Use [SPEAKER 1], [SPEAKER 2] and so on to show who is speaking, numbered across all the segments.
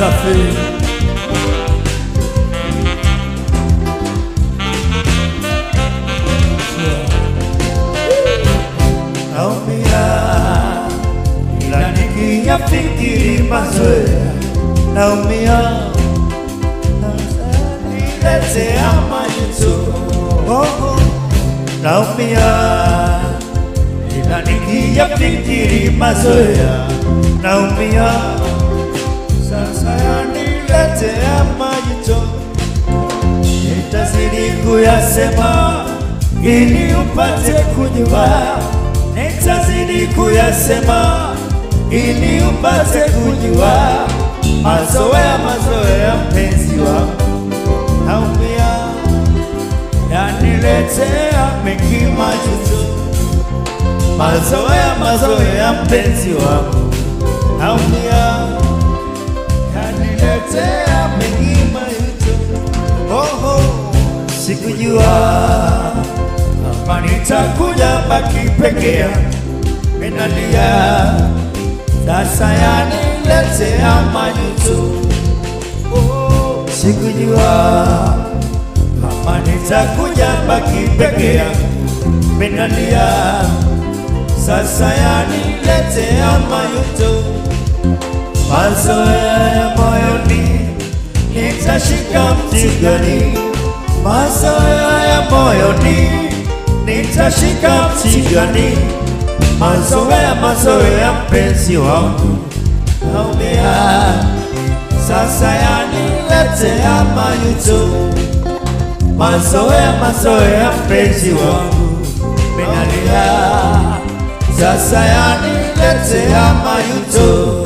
[SPEAKER 1] safi. Naumia ila nikiyafikiri mazoea. Naumia niletea majuto. Naumia ila nikiyafikiri mazoea. Naumia sasa yaniletea majuto. Nitazidi kuyasema ili upate kujua. Nitazidi kuyasema ili upate kujua. Mazoea, mazoea mpenzi wangu. Naumia yaniletea mengi majuto. Mazoea, mazoea mpenzi wangu. Naumia yaniletea mengi majuto. Sikujua kama nitakuja baki peke yangu. Ninalia sasa yaniletea majuto. Sikujua kama nitakuja baki peke yangu. Ninalia sasa yaniletea majuto. Mazoea ya moyoni nitashika mti gani? Mazoea ya moyoni nitashika mti gani? Mazoea, mazoea mpenzi wangu. Naumia sasa yaniletea majuto. Mazoea, mazoea mpenzi wangu. Ninalia sasa yaniletea majuto.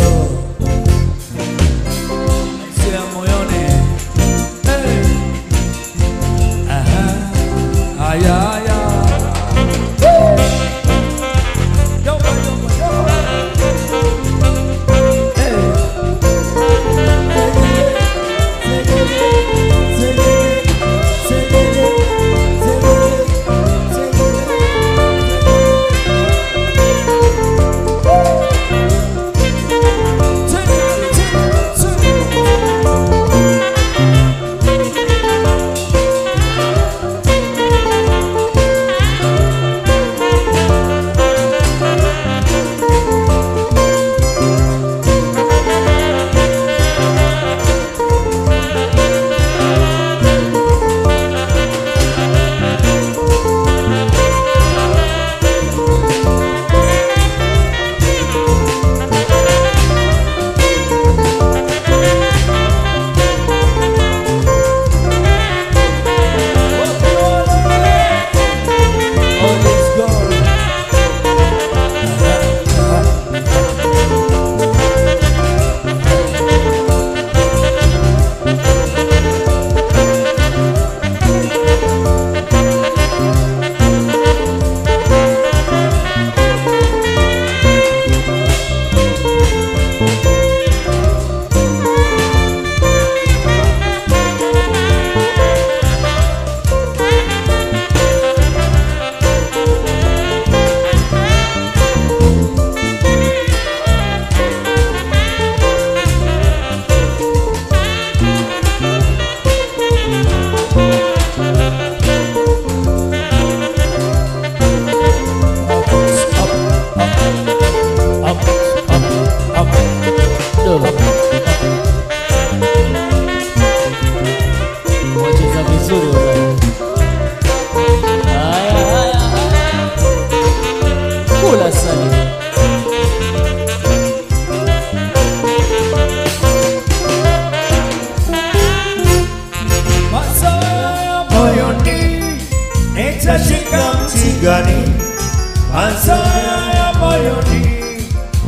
[SPEAKER 1] Mazoea ya moyoni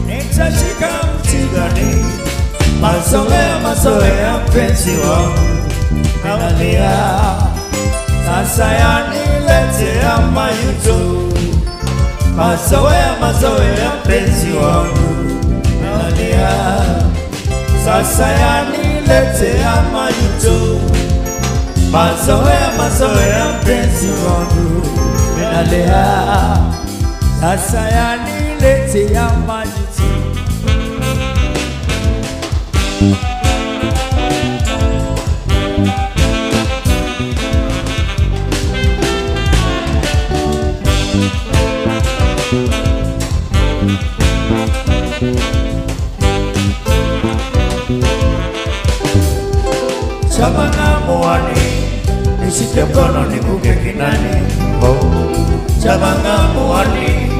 [SPEAKER 1] nitashika mti gani? Mazoea, mazoea mpenzi wangu. Nalia sasa yaniletea majuto. Mazoea, mazoea mpenzi wangu. Nalia sasa yaniletea majuto. Mazoea, mazoea mpenzi wangu. Nalia sasa yaniletea majuto. Chabanga muani, nishike mkono nivuke kinani. Chabanga muani,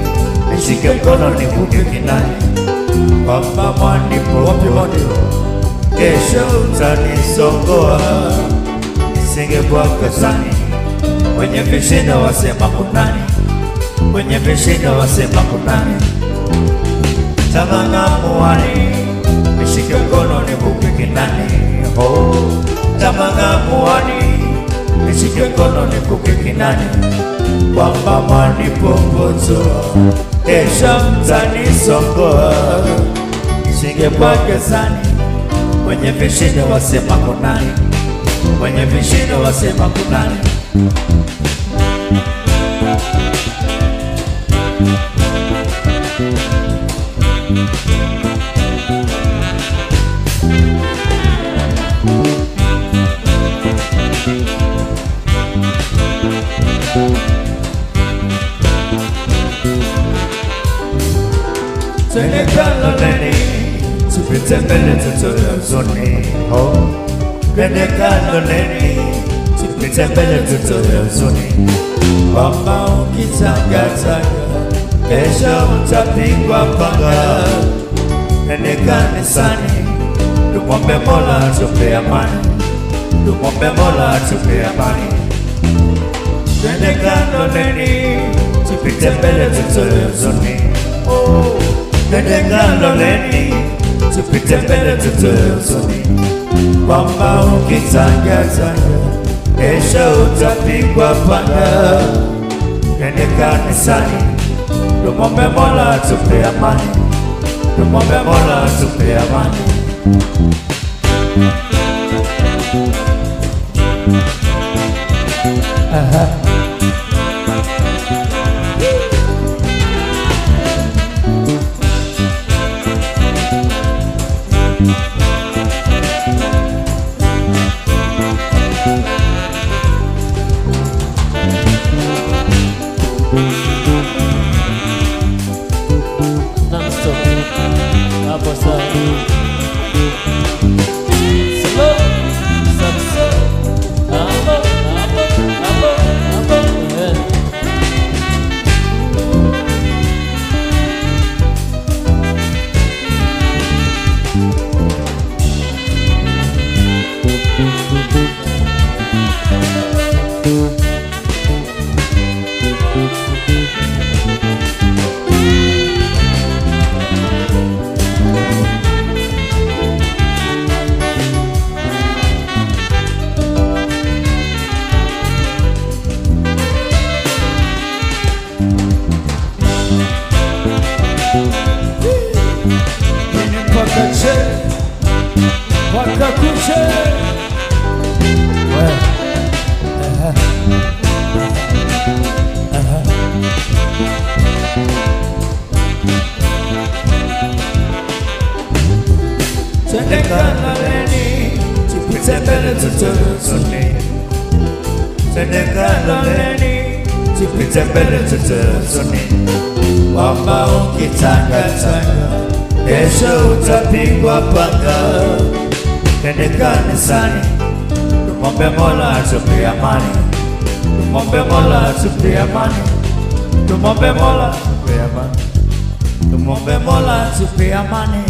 [SPEAKER 1] nishike mkono nivuke kinani. Baba mwani popi mwani, kesho utanisongoa, nisinge kwa kazani. Wenye vishindo wasema kunani, wenye vishindo wasema kunani. Chabanga muani, nishike mkono nivuke kinani. Chabanga muani, nishike mkono nivuke kinani. Baba mwani popoto, kesho mtanisongoa, nisinge kwa kazani. Wenye vishindo wasema kunani, wenye vishindo wasema kunani. Twende kaloleni, tupite mbele tutozoni. Twende kaloleni, tupite mbele tutozoni. Baba ukitanga-tanga, kesho utapigwa panga. Twende kanisani, tumwombe Mola atupe amani, tumwombe Mola atupe amani. Twende kaloleni, tupite mbele tutozoni. Twende kaloleni, tupite mbele tutozoni. Baba ukitanga-tanga, kesho utapigwa panga. Twende kanisani, tumwombe Mola atupe amani, tumwombe Mola atupe amani. Twende kaloleni, tupite mbele tutozoni. Twende kaloleni, tupite mbele tutozoni. Baba ukitanga-tanga, kesho utapigwa panga. Twende kanisani, tumwombe Mola atupe amani, tumwombe Mola atupe amani, tumwombe Mola atupe amani, tumwombe Mola atupe amani.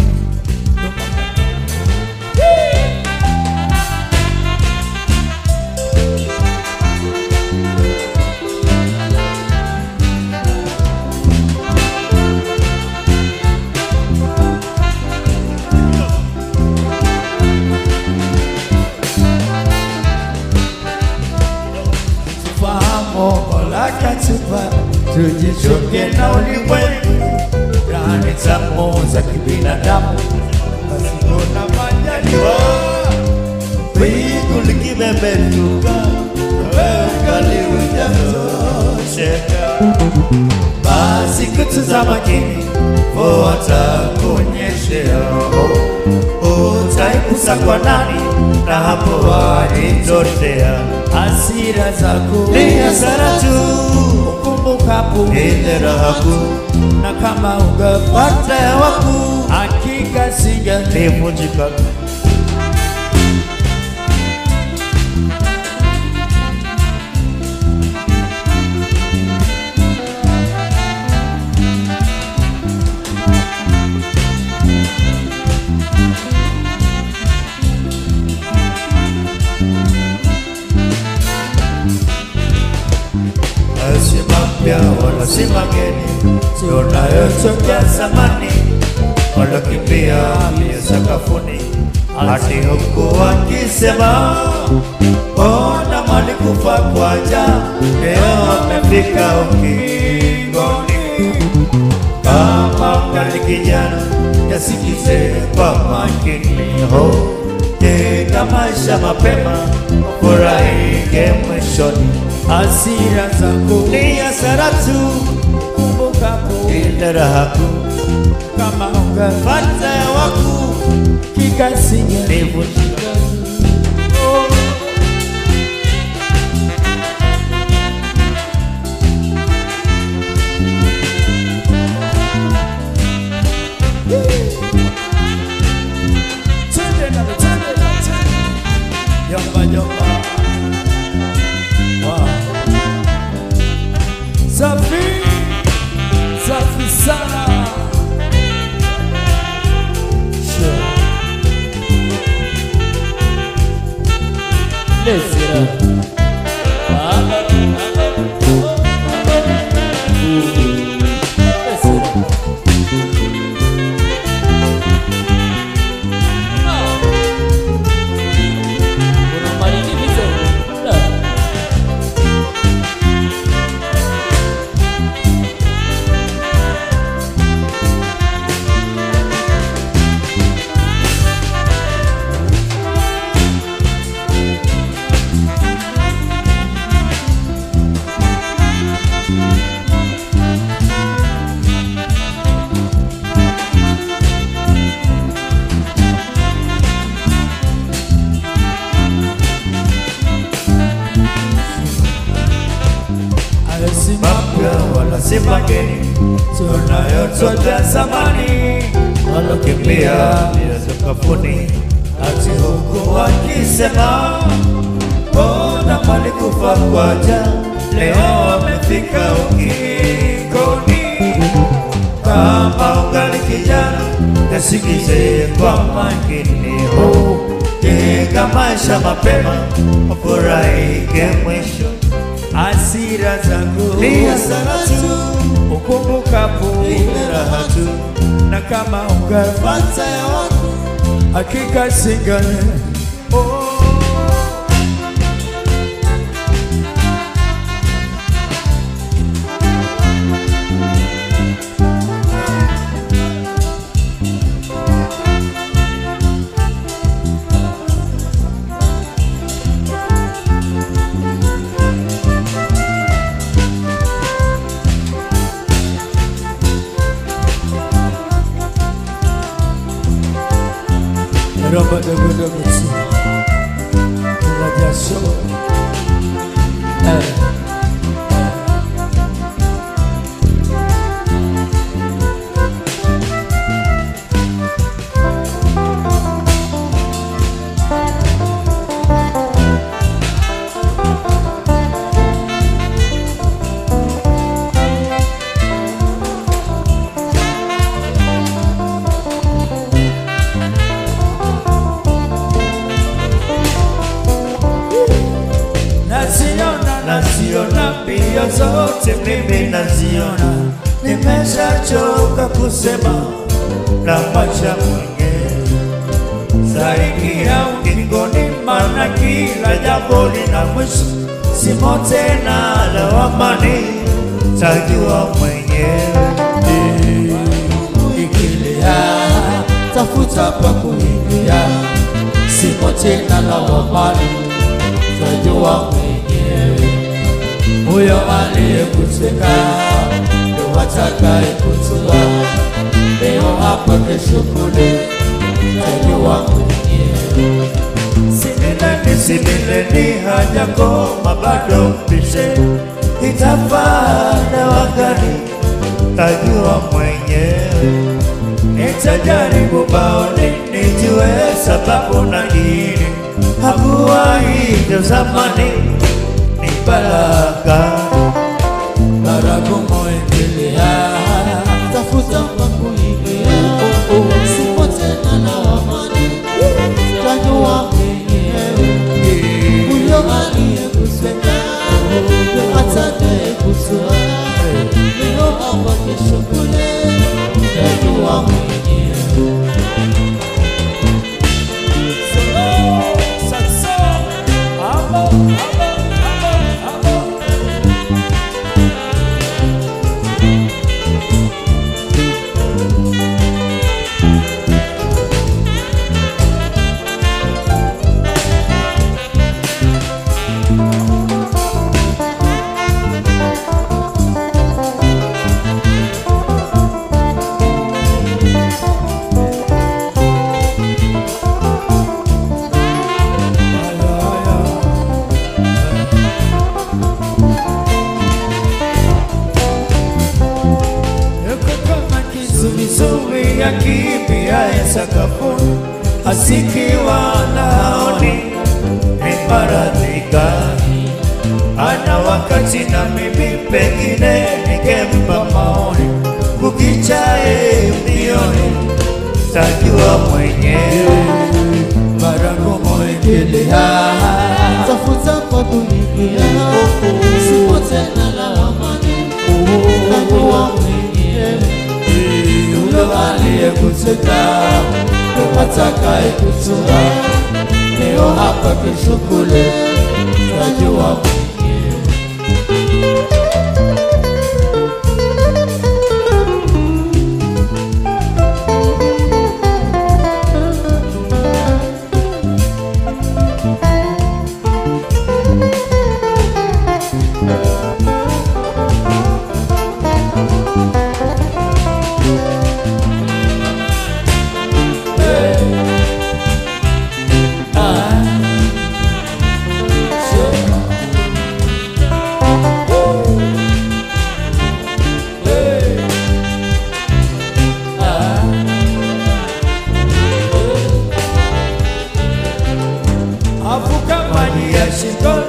[SPEAKER 1] Mola katupa, tujichunge na ulimwengu. Rani tamu za kibinadamu, pasipo na majaliwa. Wingu likipeperuka, wewe ngali hujatosheka. Basi kutazama makini, mvua atakunyeshea. Utaipusa kwa nani, na hapo walitotea. Hasira zako ni hasara tu, ukumbukapo ile raha na kama ungepata wangu hakika singelivunjika. Wala si mageni, sio nayotokea zamani. Walokimbia mbio sakafuni, hadi huku wakisema mbona walikufa kwa njaa, leo wamefika ukingoni. Kama ungali kijana, yasikize kwa makini. Jenga maisha mapema, ufurahike mwishoni. Hasira zako ni hasara tu, kumbukapo ile raha kama ungepata ya wako hakika singelivunjika. Safi, safi sana. Sure. Let's get up. Wala si mageni, tunayotokea zamani. Walokimbia mbio sakafuni, hadi huku wakisema mbona walikufa kwa njaa, leo wamefika ukingoni. Kama ungali kijana, yasikize kwa makini. Jenga maisha mapema, ufurahike mwisho. Hasira zangu ni hasara tu, ukumbukapo ile raha tu, na kama ungepata ya wako hakika singelivunjika. Roba dogo tu, radiação. Naziona mbio zote mimi naziona, nimeshachoka kusema na maisha mwenyewe. Zaidi ya ukingoni, maana kila jambo lina mwisho. Simo tena lawamani, tajua mwenyewe. Ikilia tafuta pa kuingia, simo tena lawamani, tajua mwenyewe. Huyo aliyekuteka ndio atakayekutoa, leo hapa kesho kule, tajua mwenyewe. Sinileni hajakoma bado mpishe, itafaa dawa gani tajua mwenyewe. Nitajaribu baone nijue sababu na nini. Hakuwa hivyo zamani, ni baraka.
[SPEAKER 2] Baraka umeendelea, tafuta pa kuingia, sipo tena na amani, tajua mwenyewe. Huyo aliyekusema, atakayekutoa, leo hapa kesho kule, tajua mwenyewe.
[SPEAKER 1] Zubi ya kibia ya sakafuni, asikiwa naoni ni maradhi gani. Ana wakati na mimi pengine ningempa maoni, kukichae mbioni tajua mwenyewe.
[SPEAKER 2] Baraka umeendelea, tafuta pa kuingia, sipo tena na amani, tajua mwenyewe. Huyo aliyekuteka, atakayekutoa, leo hapa kesho kule, tajua mwenyewe.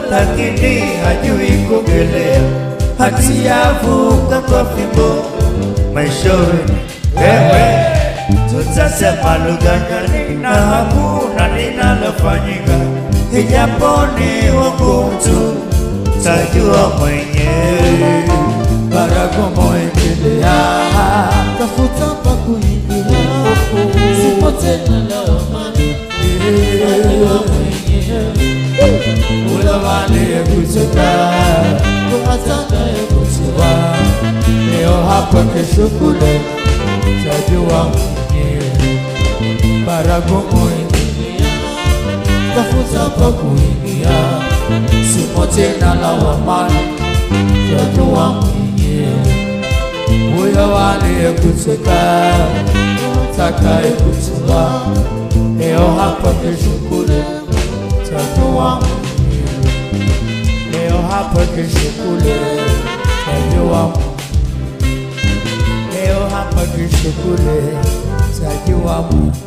[SPEAKER 1] Lakini hajui kuogelea, hatiyavuka kwa fimbo maishoni. Ewe, tutasema lugha gani na hakuna linalofanyika, ijapo ni wangu tu, tajua mwenyewe.
[SPEAKER 2] Baraka umeendelea, tafuta pa kuingia, sipo tena na amani, tajua mwenyewe. Huyo aliyekuteka, atakayekutoa, leo hapa kesho kule, tajua mwenyewe. Baraka umeendelea, tafuta pa kuingia, sipo tena na amani, tajua mwenyewe. Huyo aliyekuteka, atakayekutoa, leo hapa kesho kule, tajua mwenyewe. Leo hapa kesho kule, tajua mwenyewe. Leo hapa kesho kule, tajua mwenyewe.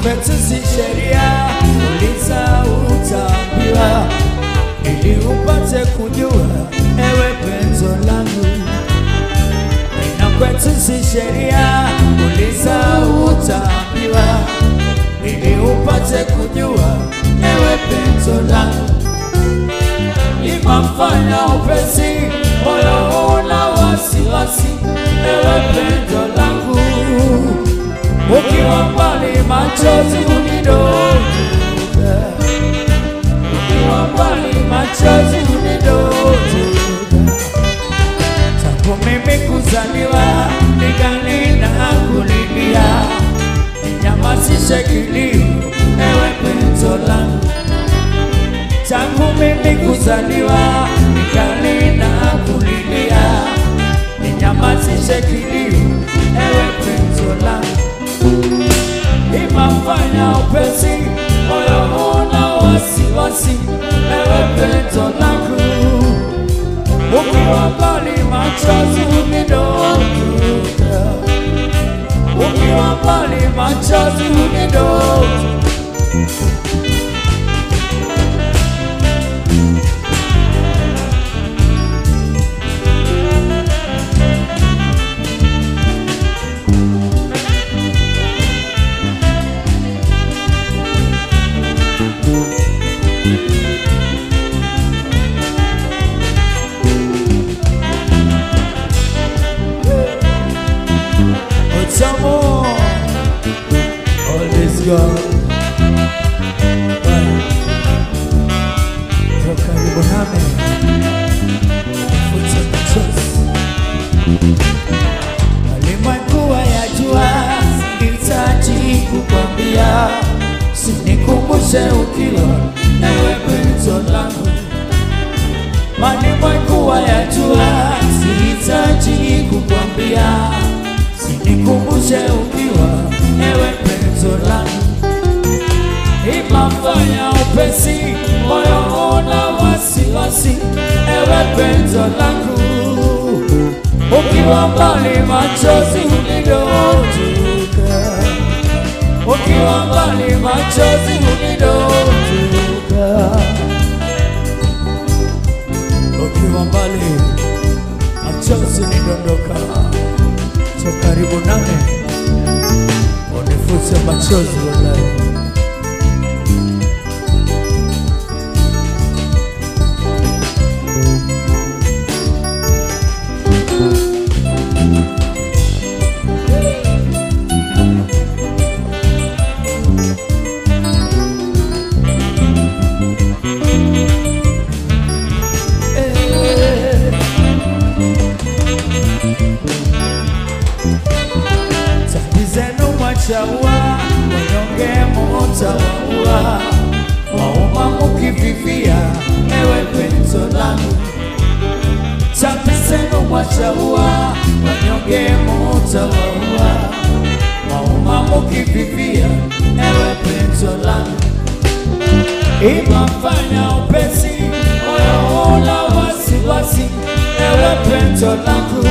[SPEAKER 1] Kwetu si sheria, uliza utaambiwa, ili upate kujua ewe penzo langu. Na kwetu si sheria, uliza utaambiwa, ili upate kujua ewe penzo langu. Imafanya upesi, moyo una wasiwasi, ewe penzo langu. Ukiwa mbali machozi unidondoka, ukiwa mbali machozi unidondoka. Tangu mimi kuzaliwa, ningali na kulilia, ninyamazishe kilio, ewe penzo langu. Tangu
[SPEAKER 2] mimi kuzaliwa ningali na kulilia, ninyamazishe kilio ewe penzi langu. Imafanya upesi moyo una wasiwasi ewe penzi langu. Ukiwa mbali machozi unidondoka, ukiwa mbali machozi unidondoka. Some more, all this God. Toka karibu nami, futa machozi. Walimwengu wayajua, sihitaji kukwambia, usinikumbushe ukiwa ewe penzi langu. Walimwengu wayajua, sihitaji kukwambia, nikumbushe ukiwa ewe penzi langu. Imafanya upesi moyo una wasiwasi ewe penzi langu. Ukiwa mbali machozi unidondoka, ukiwa mbali machozi unidondoka, ukiwa mbali machozi unidondoka. Karibu nami, unifute machozi wallahi. Chawa, wanyonge mutawaua, wauma mukififia, ewe penzi langu. Chapesenu mwachaua, wanyonge mutawaua, wauma mukififia, ewe penzi langu. Imafanya upesi, moyo una wasiwasi, ewe penzi langu.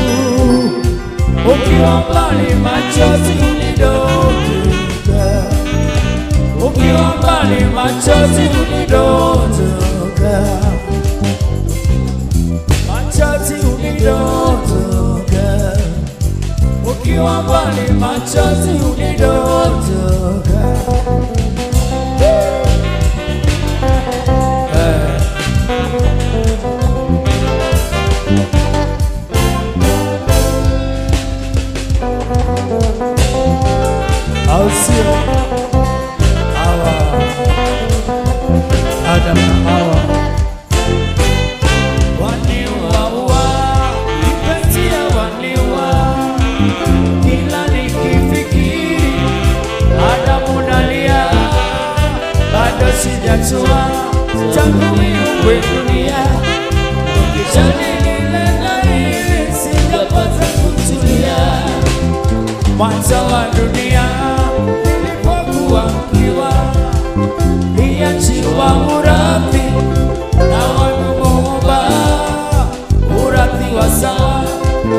[SPEAKER 2] Ukiwa mbali machozi unidondoka, ukiwa mbali machozi unidondoka, machozi unidondoka, ukiwa mbali machozi unidondoka. Ausio Hawa, Adam na Hawa waniua, nipetia waniua. Kila nikifikiri Adamu nalia, bado sijajua tangu iumbwe dunia. Kijani lile na hili sijapata kutulia. Mwanzo wa dunia nilipokuwa mkiwa, niachiwa urathi na Muumba, urathi wa sawa,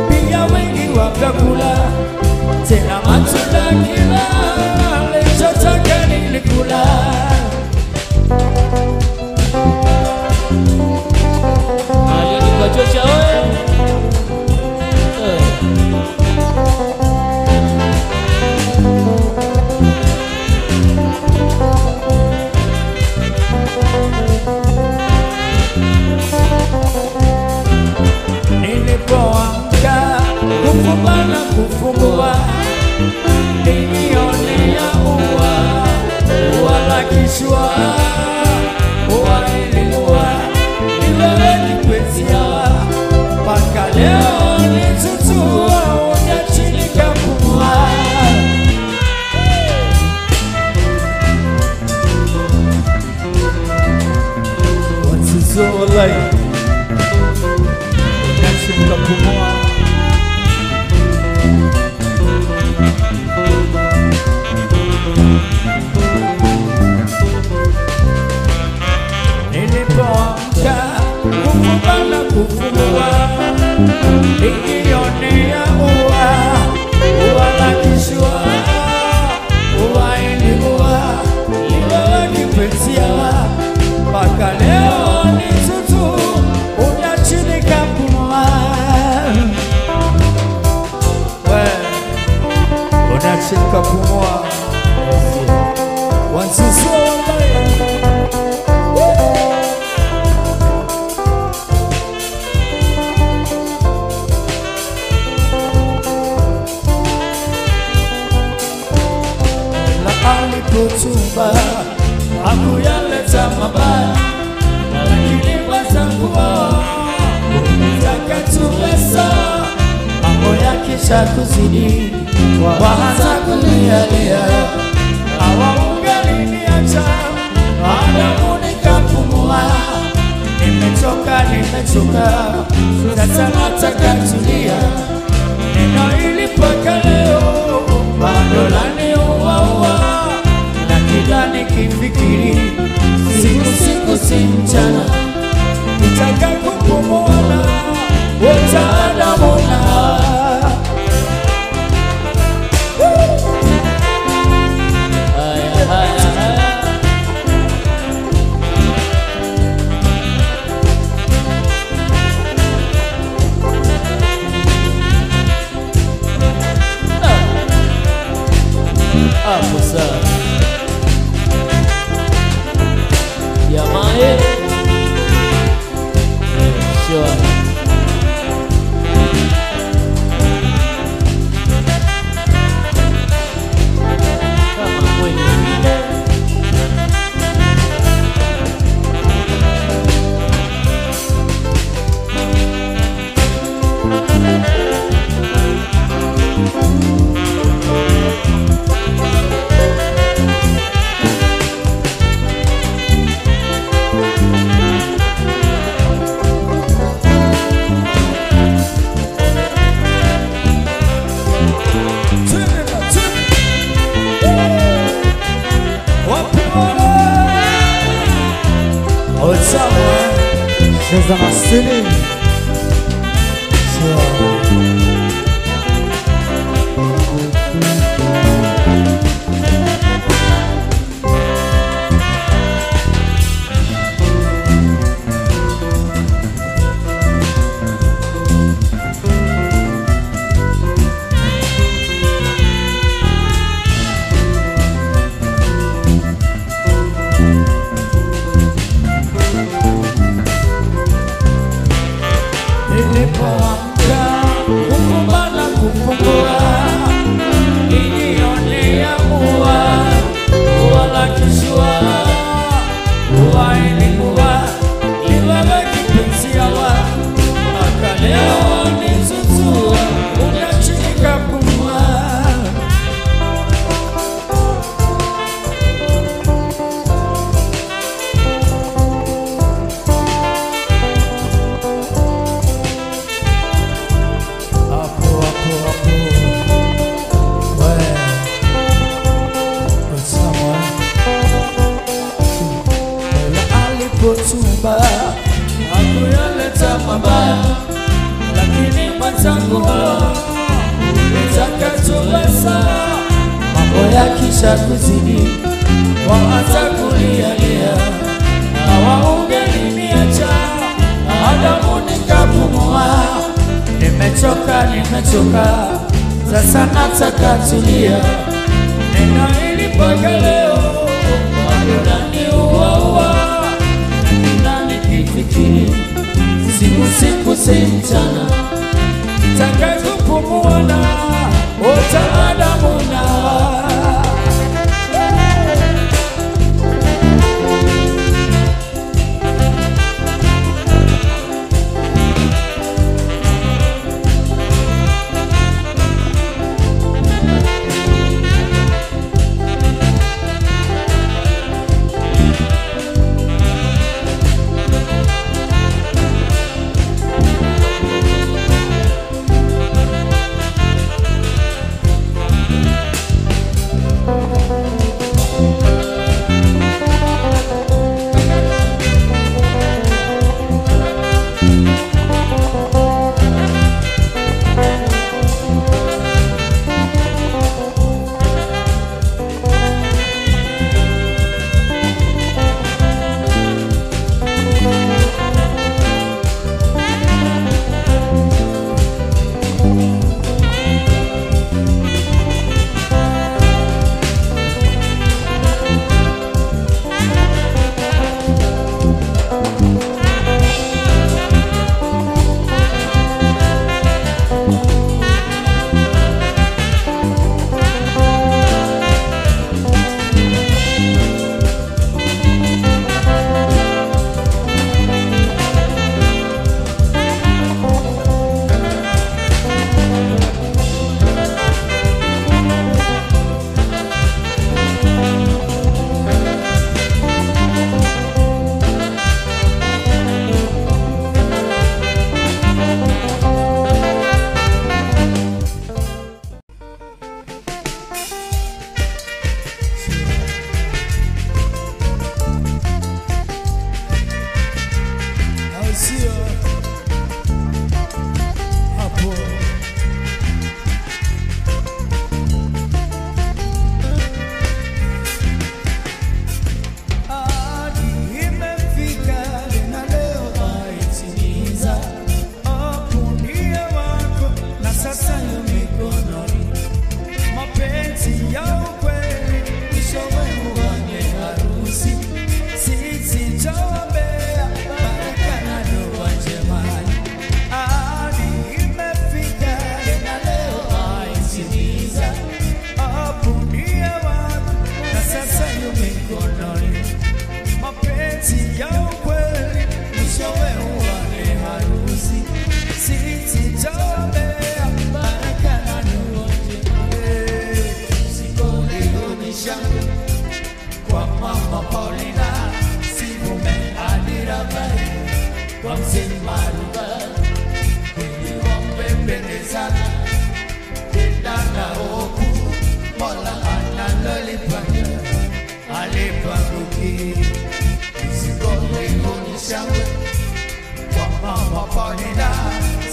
[SPEAKER 2] pia wengi wakakula, tena matunda kila nilichotaka nilikula. Ayo nikachocha wewe. Nilipoamka kufumba na kufungua, nilionea ua la kishua, ua lilikuwa ni wewe kipenzi hawa. Mpaka leo nitutua unachinika kumua. kupumua. Nilipoamka kufumba na kufungua, nikionea ua la kishua, ua ilikuwa liwe kipenzi mpaka leo ni tutu unachini kapumua. Unachini kapumua wansusu alipotumba hakuyaleta mabaya, lakini wazanguo utakatulesa mambo yakisha kuzidi waanza kulialia. Hawaungaliniacha Adamu nikapumua. Nimechoka sasa nataka tulia. Neno hili mpaka leo bado laniua, na kila nikifikiri siku si mchana, nitaka kupumua wote Adamu na
[SPEAKER 3] What's up? Yeah, my head. Yeah, sure.
[SPEAKER 2] Cheza masini alipotumba hakuyaleta mabaya, lakini mwenzangu utakatulesa mambo yakisha kuzidi waanza kulialia. Hawaungaliniacha Adamu nikapumua. Nimechoka sasa nataka tulia. Neno hili mpaka leo bado laniua, na nikifikiri siku si mchana, nitaka kupumua na wote Adamu na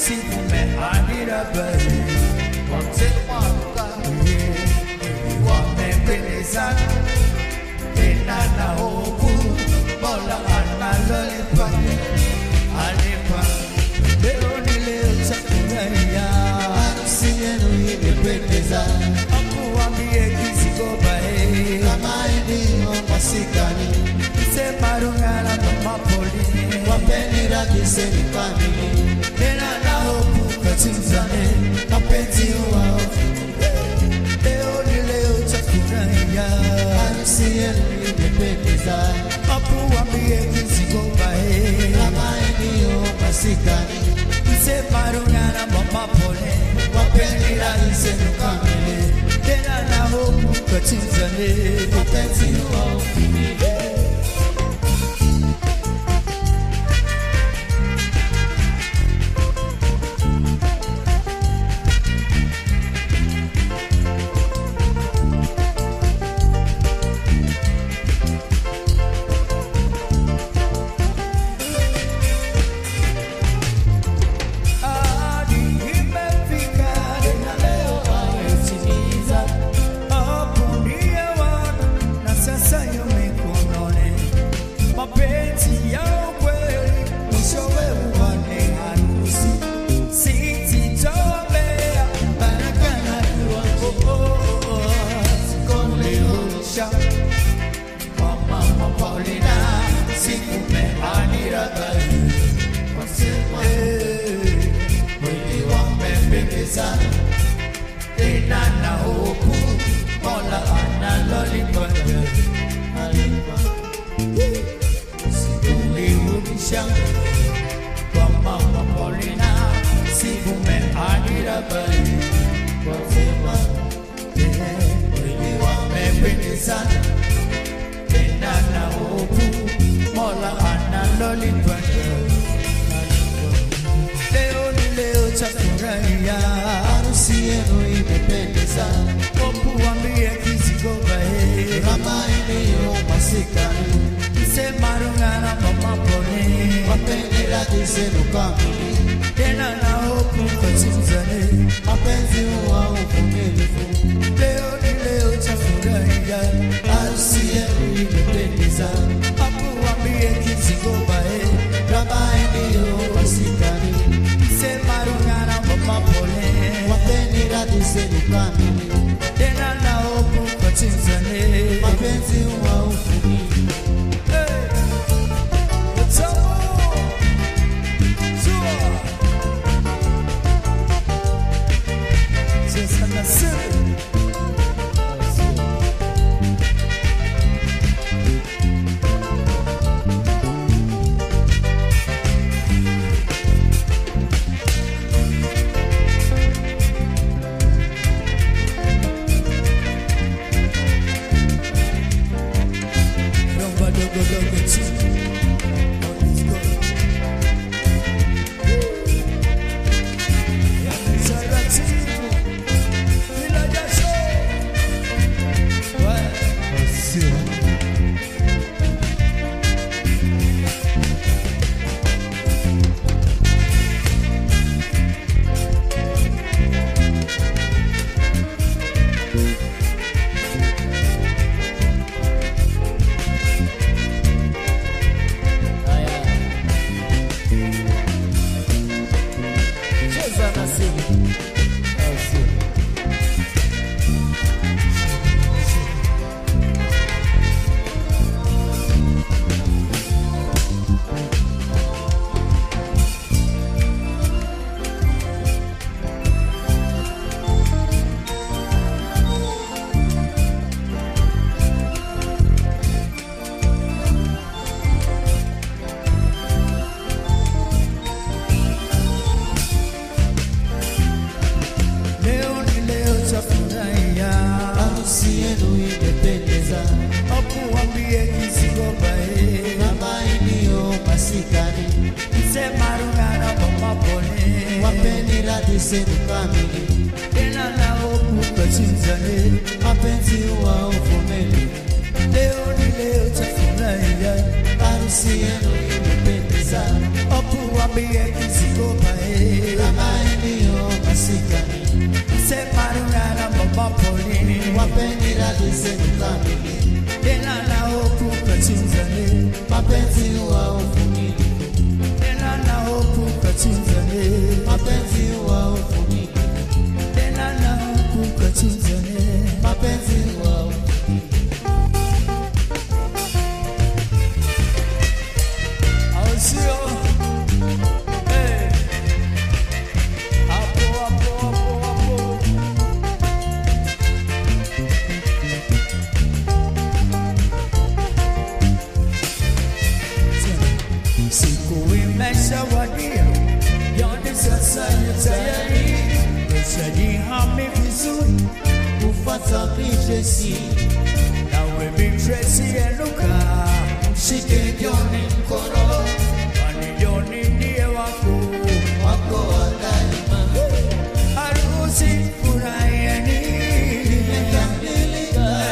[SPEAKER 2] siku meanira bari wote mwaka wamependeza tena na hofu Mola analolipa alipa leo ni leo chakufurahia harusi yenu imependeza akuambie kisigobae kama ndio masikani sema rungana kama poli wapeni radhi serikali tena na hofu katinzane mapenzi wao leo ni leo chakufurahia harusi yenu imependeza akuambie kisigobae kama ndio masikani sema rungana kama poli wapeni radhi serikali tena na hofu katinzane mapenzi wao mapenzi wao uvumilivu leo ni leo chakufurahia harusi yenu imependeza. Opu wambie kisigopa kumfuata Beatrice.
[SPEAKER 1] nawe Beatrice eluka,
[SPEAKER 2] Mshike Joni mkono,
[SPEAKER 1] kwani Joni ndiye wako
[SPEAKER 2] wa daima.
[SPEAKER 1] harusi furahieni,
[SPEAKER 2] Imekamilika,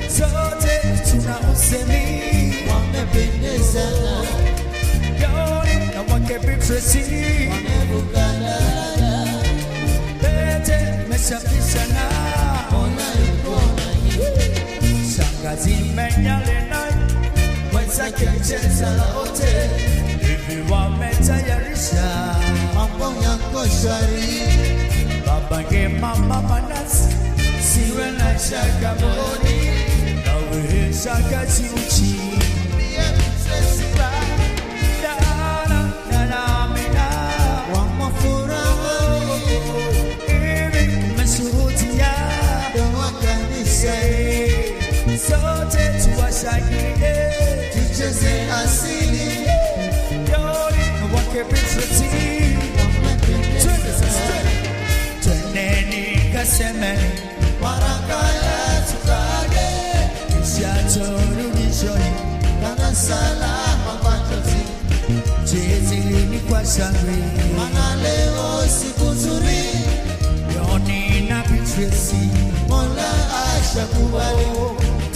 [SPEAKER 1] sote tuna usemi
[SPEAKER 2] wamependezana,
[SPEAKER 1] Joni na wake Beatrice,
[SPEAKER 2] wamevuka daraja.
[SPEAKER 1] pete meshapishana,
[SPEAKER 2] Ona yuko nanyi,
[SPEAKER 1] shangazi menyale naye
[SPEAKER 2] mwenzake cheza wote,
[SPEAKER 1] hivi wametayarisha
[SPEAKER 2] mambo yako shwari.
[SPEAKER 1] babange mama Manasi,
[SPEAKER 2] Siwe na shaka moyoni,
[SPEAKER 1] nawe shangazi uchi
[SPEAKER 2] ndiye Beatrice baba.
[SPEAKER 1] dana mina
[SPEAKER 2] Wamo furahani,
[SPEAKER 1] hivi umeshuhudia
[SPEAKER 2] ndoa kanisani,
[SPEAKER 1] sote tuwashangilie
[SPEAKER 2] tucheze asili,
[SPEAKER 1] Joni na wake Beatrice,
[SPEAKER 2] wamependezana.
[SPEAKER 1] twendeni kasemeni
[SPEAKER 2] Baraka yetu kaje,
[SPEAKER 1] kisha turudishoni
[SPEAKER 2] kana salama machozi.
[SPEAKER 1] chezeni kwa shangwe
[SPEAKER 2] Mana leo siku nzuri,
[SPEAKER 1] Joni na Beatrice,
[SPEAKER 2] Mola ashakubali.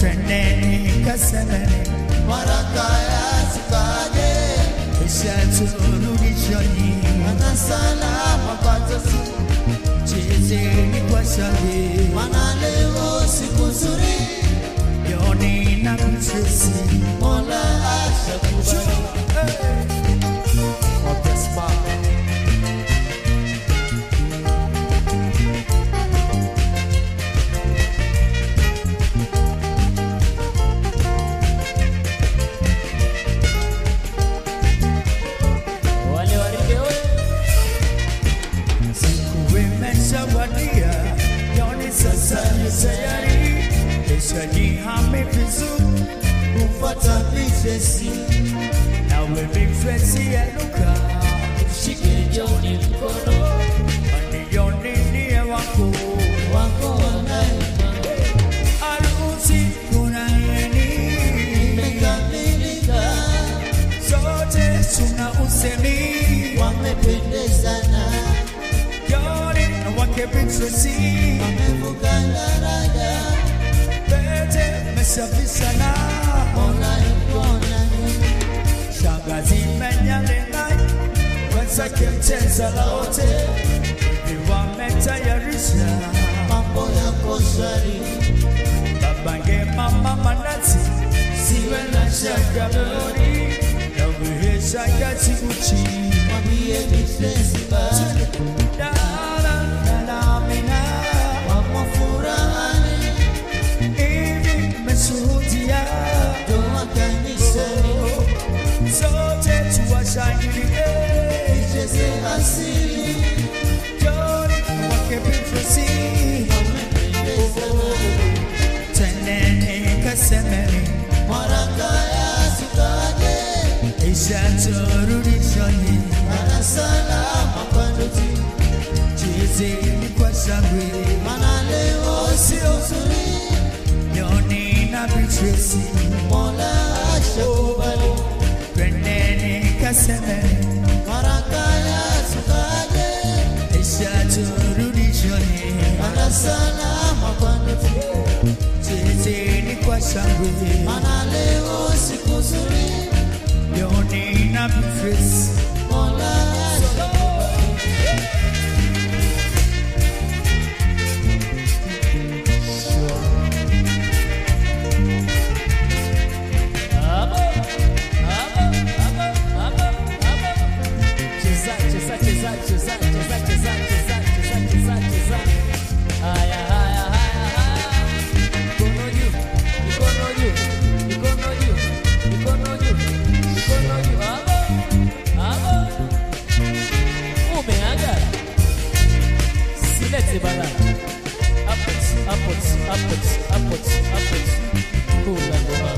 [SPEAKER 1] twendeni kasemeni
[SPEAKER 2] Baraka yetu kaje,
[SPEAKER 1] kisha turudishoni
[SPEAKER 2] kana salama machozi.
[SPEAKER 1] chezeni kwa shangwe
[SPEAKER 2] Mana leo siku nzuri,
[SPEAKER 1] Joni na Beatrice.
[SPEAKER 2] Mola ashakubali.
[SPEAKER 3] Wale warige we.
[SPEAKER 1] Siku imeshawadia, Joni sasa yu tayari, kisha jihami vizuri,
[SPEAKER 2] Kumfuata Beatrice,
[SPEAKER 1] nawe Beatrice eluka,
[SPEAKER 3] Mshike Joni mkono
[SPEAKER 1] kwani Joni ndiye wako
[SPEAKER 2] wako wa daima.
[SPEAKER 1] harusi furahieni,
[SPEAKER 2] Imekamilika,
[SPEAKER 1] sote tuna usemi
[SPEAKER 2] wamependezana,
[SPEAKER 1] Joni na wake Beatrice,
[SPEAKER 2] wamevuka daraja.
[SPEAKER 1] pete meshapishana,
[SPEAKER 2] Mola yuko nanyi,
[SPEAKER 1] shangazi menyale naye wenzake cheza wote, hivi wametayarisha
[SPEAKER 2] mambo yako shwari.
[SPEAKER 1] babange mama Manasi,
[SPEAKER 2] Siwe na shaka moyoni,
[SPEAKER 1] nawe shangazi uchi
[SPEAKER 2] mwambie Beatrice baba.
[SPEAKER 1] dana mina
[SPEAKER 2] Wamo furahani,
[SPEAKER 1] hivi umeshuhudia
[SPEAKER 2] ndoa kanisani,
[SPEAKER 1] sote tuwashangilie
[SPEAKER 2] tucheze asili,
[SPEAKER 1] Joni na wake Beatrice,
[SPEAKER 2] wamependezana.
[SPEAKER 1] twendeni kasemeni
[SPEAKER 2] Baraka yetu kaje,
[SPEAKER 1] kisha turudishoni
[SPEAKER 2] kana salama kwa ndugu.
[SPEAKER 1] chezeni kwa shangwe
[SPEAKER 2] Mana leo sio nzuri,
[SPEAKER 1] Joni na Beatrice,
[SPEAKER 2] Mola ashakubali.
[SPEAKER 1] twendeni kasemeni
[SPEAKER 2] Baraka yetu kaje,
[SPEAKER 1] kisha turudishoni
[SPEAKER 2] kana salama kwa ndugu.
[SPEAKER 1] chezeni kwa shangwe
[SPEAKER 2] Mana leo siku nzuri,
[SPEAKER 1] Joni na Beatrice.
[SPEAKER 2] Mola ashakubali.
[SPEAKER 3] Abo, abo, abo, abo, abo. Cheza, cheza, cheza, cheza, cheza, cheza, cheza, cheza, cheza, cheza. Haya, haya, haya, haya. Mikono juu, mikono juu, mikono juu, mikono juu, mikono juu. Abo, abo. Umeaga. Silete balaa. Upwards, upwards, upwards, upwards, upwards. Kula ngoma.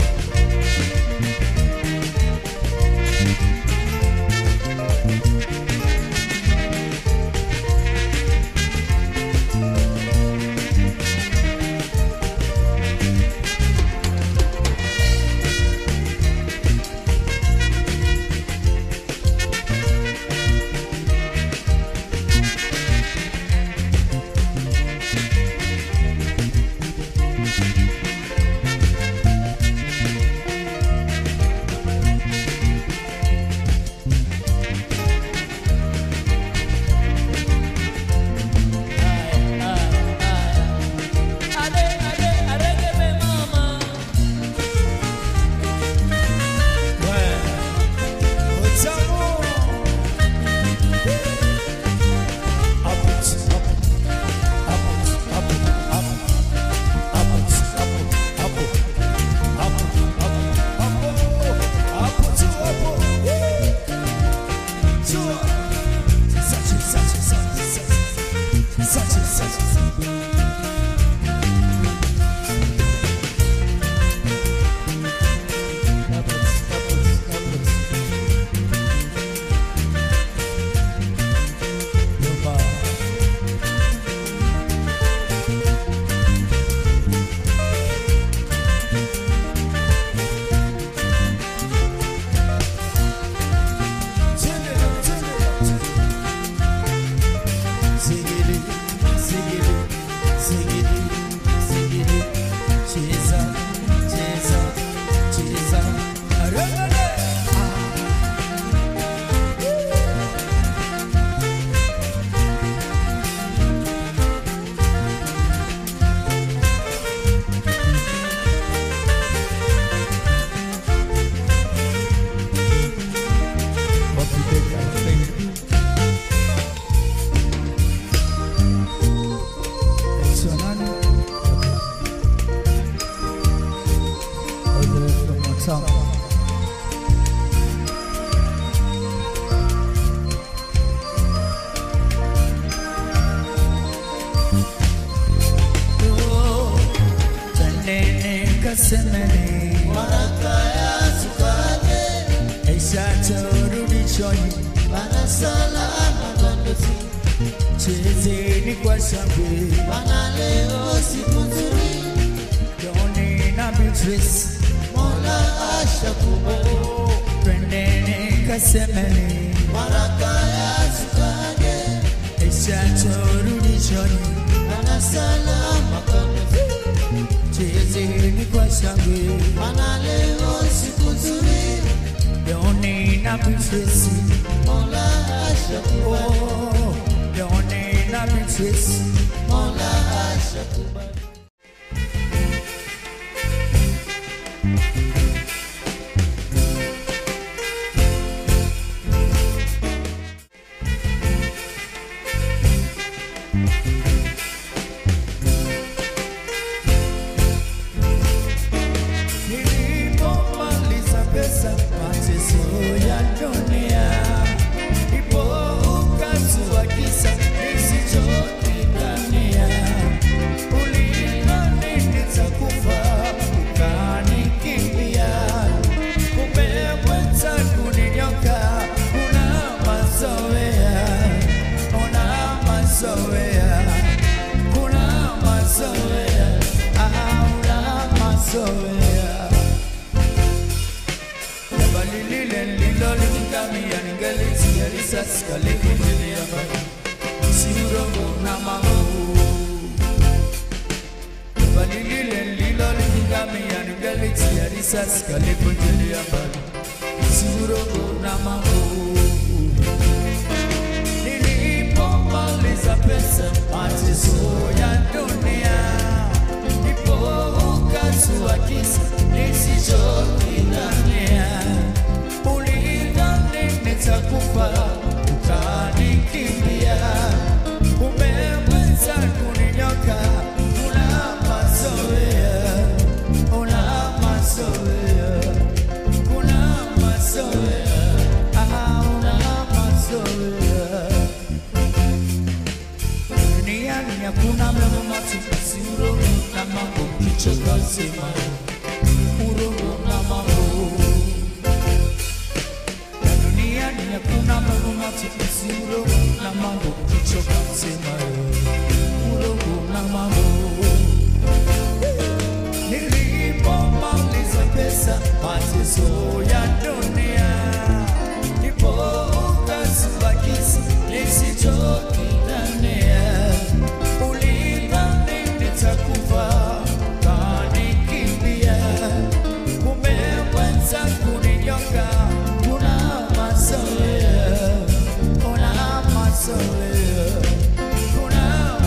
[SPEAKER 4] Kuna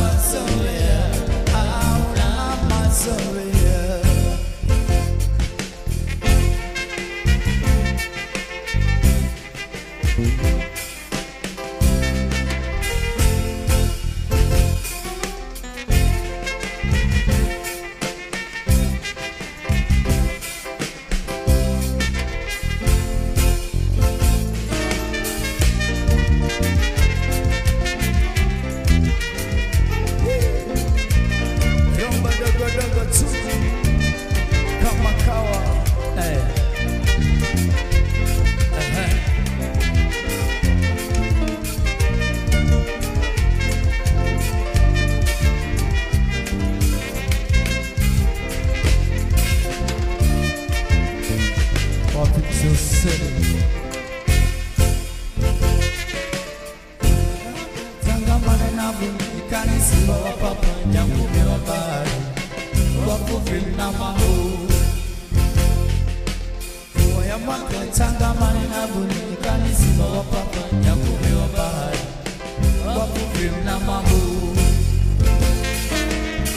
[SPEAKER 1] kanisi wa papa nyangume wa bahari wavuvi na mahu ya mwaka tangamani na buni kanisi wa papa nyangume wa bahari wavuvi na mahu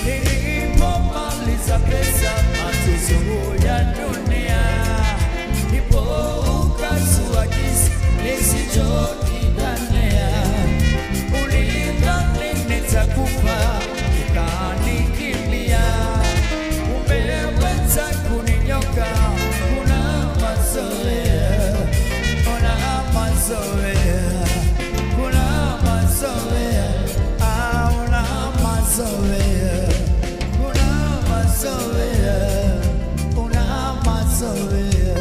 [SPEAKER 1] nilipomaliza pesa matuzo ya dunia nipo ukazua kisi nisichokidania ulidhani nitakufa nikanikimbia umeweza kuninyoka kuna mazoea kuna mazoea kuna mazoea una mazoea kuna mazoea una mazoea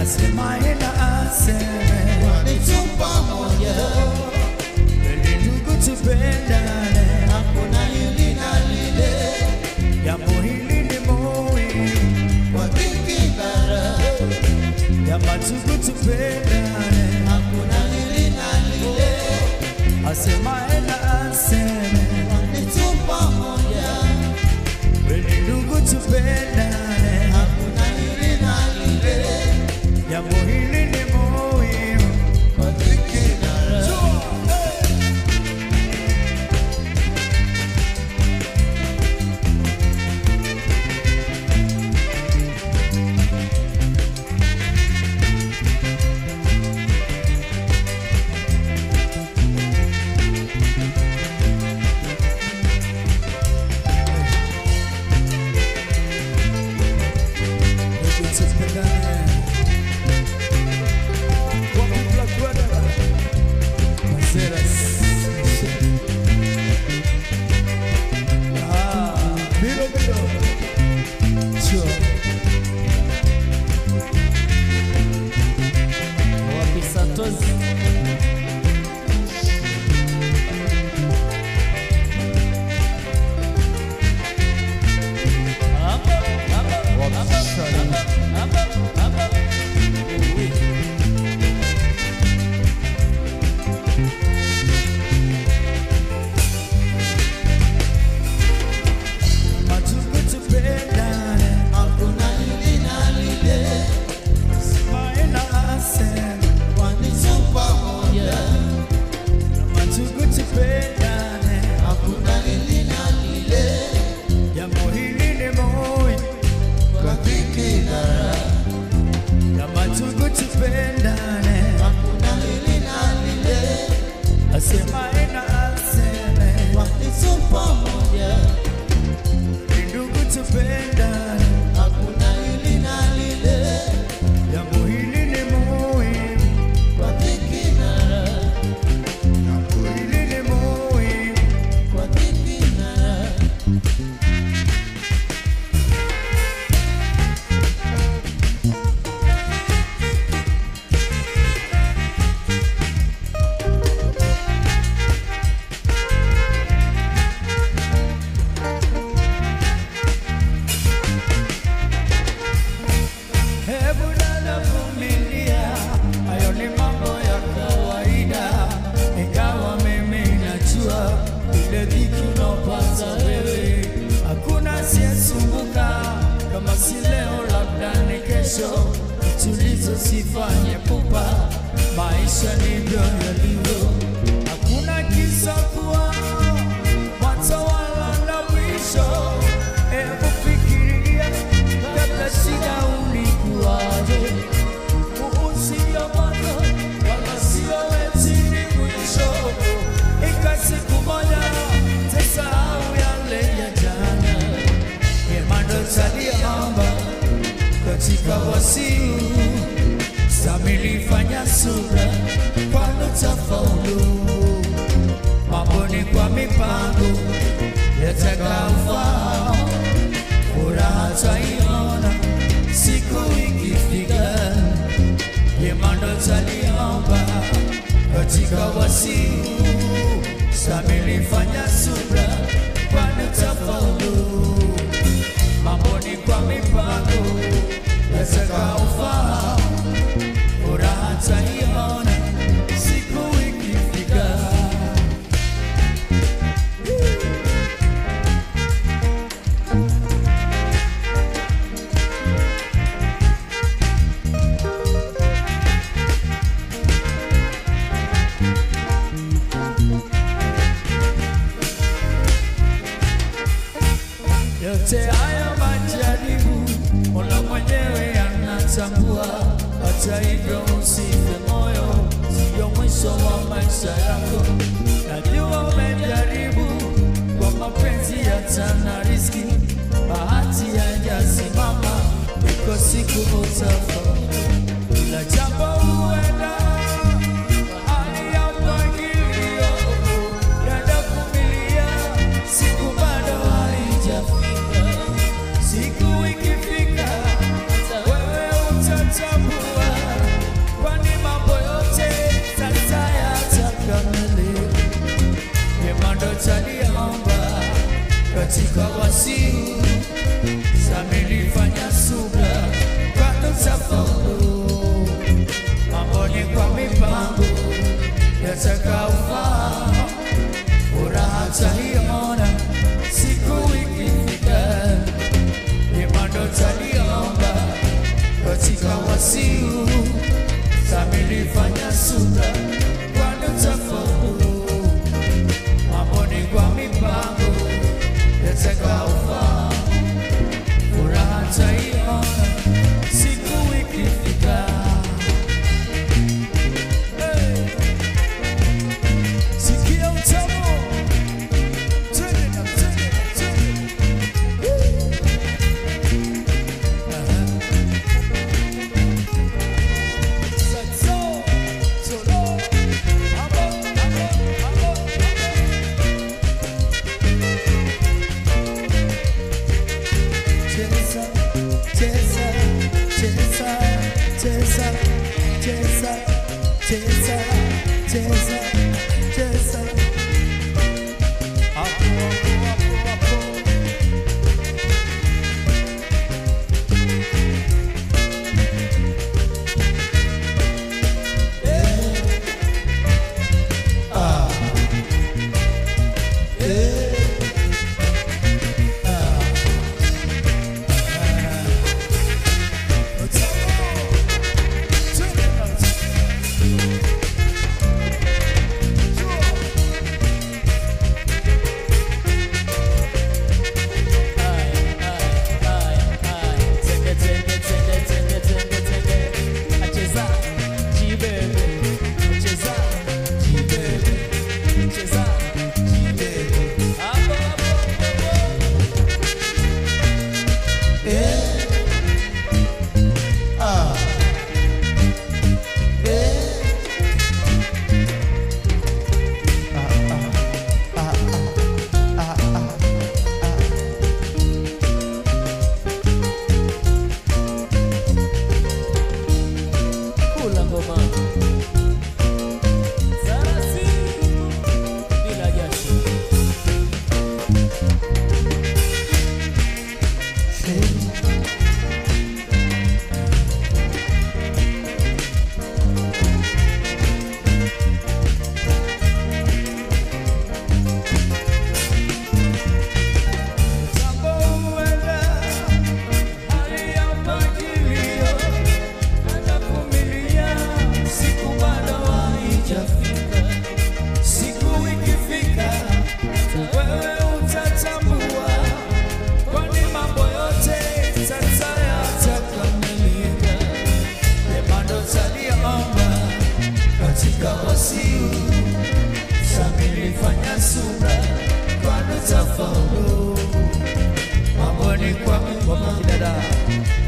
[SPEAKER 1] asemaye na aseme,
[SPEAKER 2] walitupa moja,
[SPEAKER 1] ili ndugu tupendane,
[SPEAKER 2] hakuna hili na lile,
[SPEAKER 1] jambo hili ni muhimu,
[SPEAKER 2] kwa dhiki na raha,
[SPEAKER 1] jambo ndugu tupendane,
[SPEAKER 2] hakuna hili na lile,
[SPEAKER 1] asemaye na aseme,
[SPEAKER 2] walitupa moja,
[SPEAKER 1] ili ndugu tupendane,
[SPEAKER 2] hakuna hili na lile,
[SPEAKER 1] jambo hili ni muhimu,
[SPEAKER 2] kwa dhiki na raha.
[SPEAKER 1] ndugu tupendane. Wapi Black Brother? Maseras. Miro miro. Sure.
[SPEAKER 3] Wapi Santos? Hapo, hapo,
[SPEAKER 1] Wapi
[SPEAKER 3] hapo,
[SPEAKER 1] Shari?
[SPEAKER 3] hapo, hapo. Uwi.
[SPEAKER 1] Ndugu tupendane,
[SPEAKER 2] Hakuna hili na lile,
[SPEAKER 1] asemaye na aseme,
[SPEAKER 2] walitupa moja,
[SPEAKER 1] ndugu tupendane,
[SPEAKER 2] hakuna hili na lile,
[SPEAKER 1] jambo hili ni muhimu,
[SPEAKER 2] kwa dhiki na raha,
[SPEAKER 1] ndugu tupendane,
[SPEAKER 2] hakuna hili na lile,
[SPEAKER 1] asemaye na aseme,
[SPEAKER 2] walitupa moja,
[SPEAKER 1] ndugu tupendane,
[SPEAKER 2] hakuna hili na lile,
[SPEAKER 1] jambo hili ni muhimu,
[SPEAKER 2] kwa dhiki na raha,
[SPEAKER 1] jambo hili ni muhimu.
[SPEAKER 2] kwa dhiki na raha.
[SPEAKER 1] Hebu dada vumilia, hayo ni mambo ya kawaida, ingawa mimi najua ile dhiki unaopata wewe, hakuna asiyesumbuka kama si leo, labda ni kesho. Tulizosifanye pupa, maisha ndivyo yalivyo, hakuna kisa kuwa mwanzo wala na mwisho. Hebu fikiria kabla shida ulikuwaje, sio mwanzo wala sio eti ni mwisho. Ika siku moja tasahau yale ya jana, Emando taliomba katika wasiu, Samili fanya subra kwani tafaulu, mambo ni kwa mipango yatakaofahamu, furaha twaiona siku ikifika. Emando taliomba katika wasiu, Samili fanya subra kwani tafaulu, mambo ni kwa mipango yatakaofahamu, furaha twaiona siku ikifika. Yote haya majaribu Mola mwenyewe anatambua, hata hivyo usife moyo, sio mwisho wa maisha yako. Najua umejaribu kwa mapenzi yatana riski, bahati haijasimama, iko siku utafaulu, kila jambo huenda hali ya mpangilio, dada vumilia, siku bado haijafika, siku ikifika wewe utatambua, kwani mambo yote sasa yatakamilika. Vyema ndo taliomba katika wasiu, Samili fanya subra, kwani utafaulu. Mambo ni kwa mipango yatakaofaa, furaha taiona siku ikifika. Vyema ndo taliomba katika wasiu, Samili fanya subra, kwani utafaulu. Mambo ni kwa mipango yatakaofaa, furaha taiona siku ikifika. Sikia utamu, twende na twende na twende. Saxo, solo, amo, amo, amo, amo. Cheza, cheza, cheza, cheza, cheza, cheza, cheza, cheza. Apo, apo, apo, apo. Samili fanya subra, kwani utafaulu. Mambo ni kwa kidada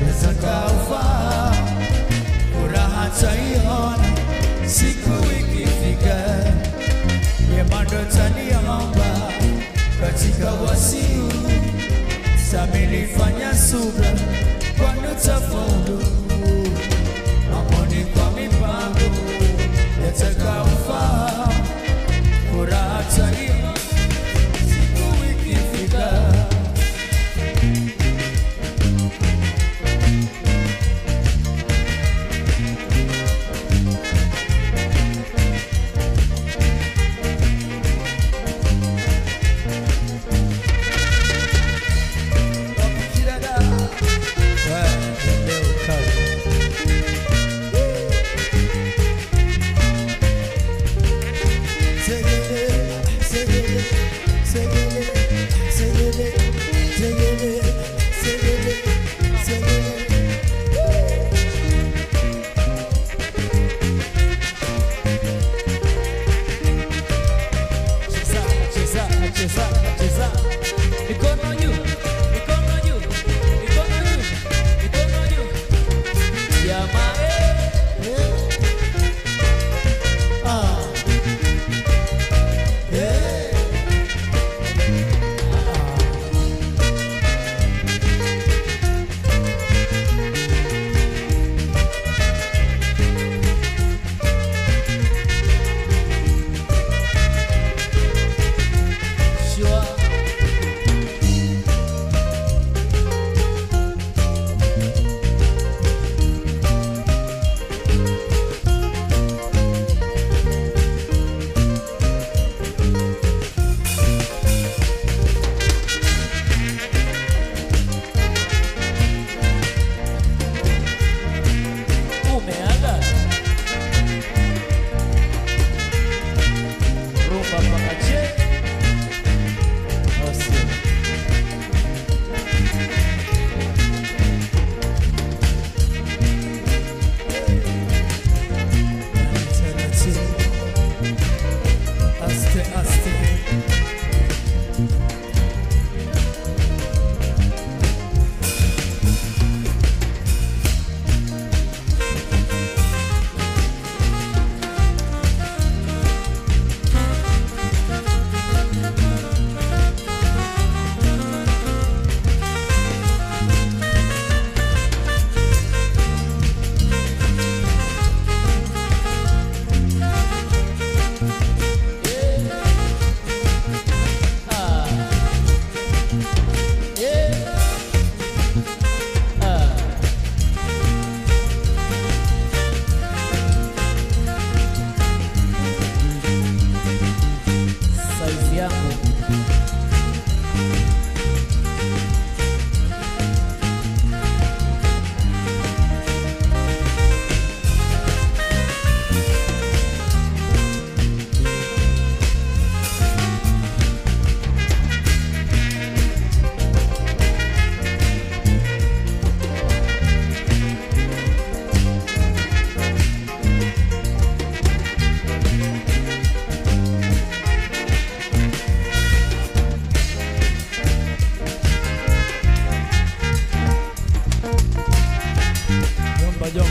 [SPEAKER 1] yatakaofaa, furaha taiona siku ikifika. Vyema ndo taliomba katika wasiu, Samili fanya subra, kwani utafaulu. Mambo ni kwa mipango yatakaofaa, furaha taiona siku ikifika. Wakikidada, leo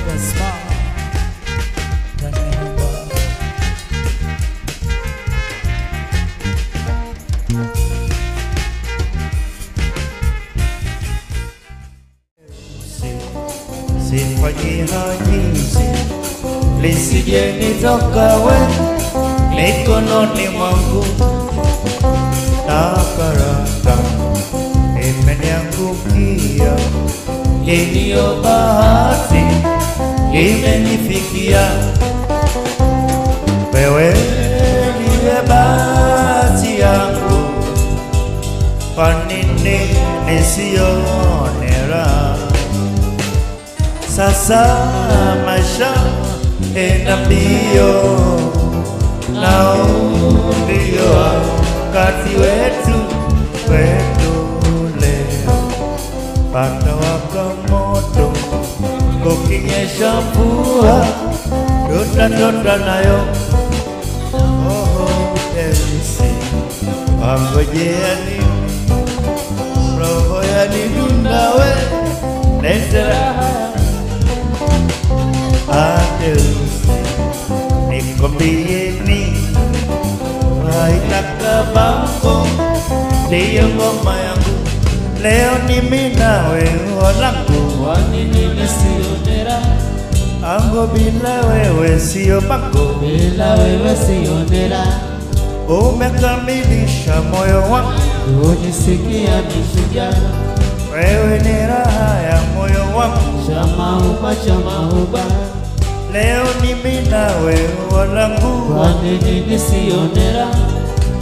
[SPEAKER 1] Bonga smart Tanimba Sifanyi hajizi lisije nitoka we mikononi mwangu na baraka imeniangukia, iliyo bahati imenifikia. Wewe ndiye bahati yangu, kwa nini nisione raha? Sasa maisha enda mbio, na ndio wakati wetu leo. Pata waka moto kukinyesha mvua, tota nayo. Elisi wangojea nini? Roho yanidunda we netera Elisi nikwambie nini? Haitaka bango ndiyo ngoma yangu. Leo ni mimi nawe wanangu,
[SPEAKER 2] kwa nini nisionera?
[SPEAKER 1] Ango bila wewe sio bango,
[SPEAKER 2] Bila wewe sionera.
[SPEAKER 1] umekamilisha moyo wangu.
[SPEAKER 2] Unisikia ni shujaa,
[SPEAKER 1] Wewe ni raha ya moyo wangu.
[SPEAKER 2] Chamahuba
[SPEAKER 1] Leo ni mimi nawe wanangu,
[SPEAKER 2] kwa nini nisionera?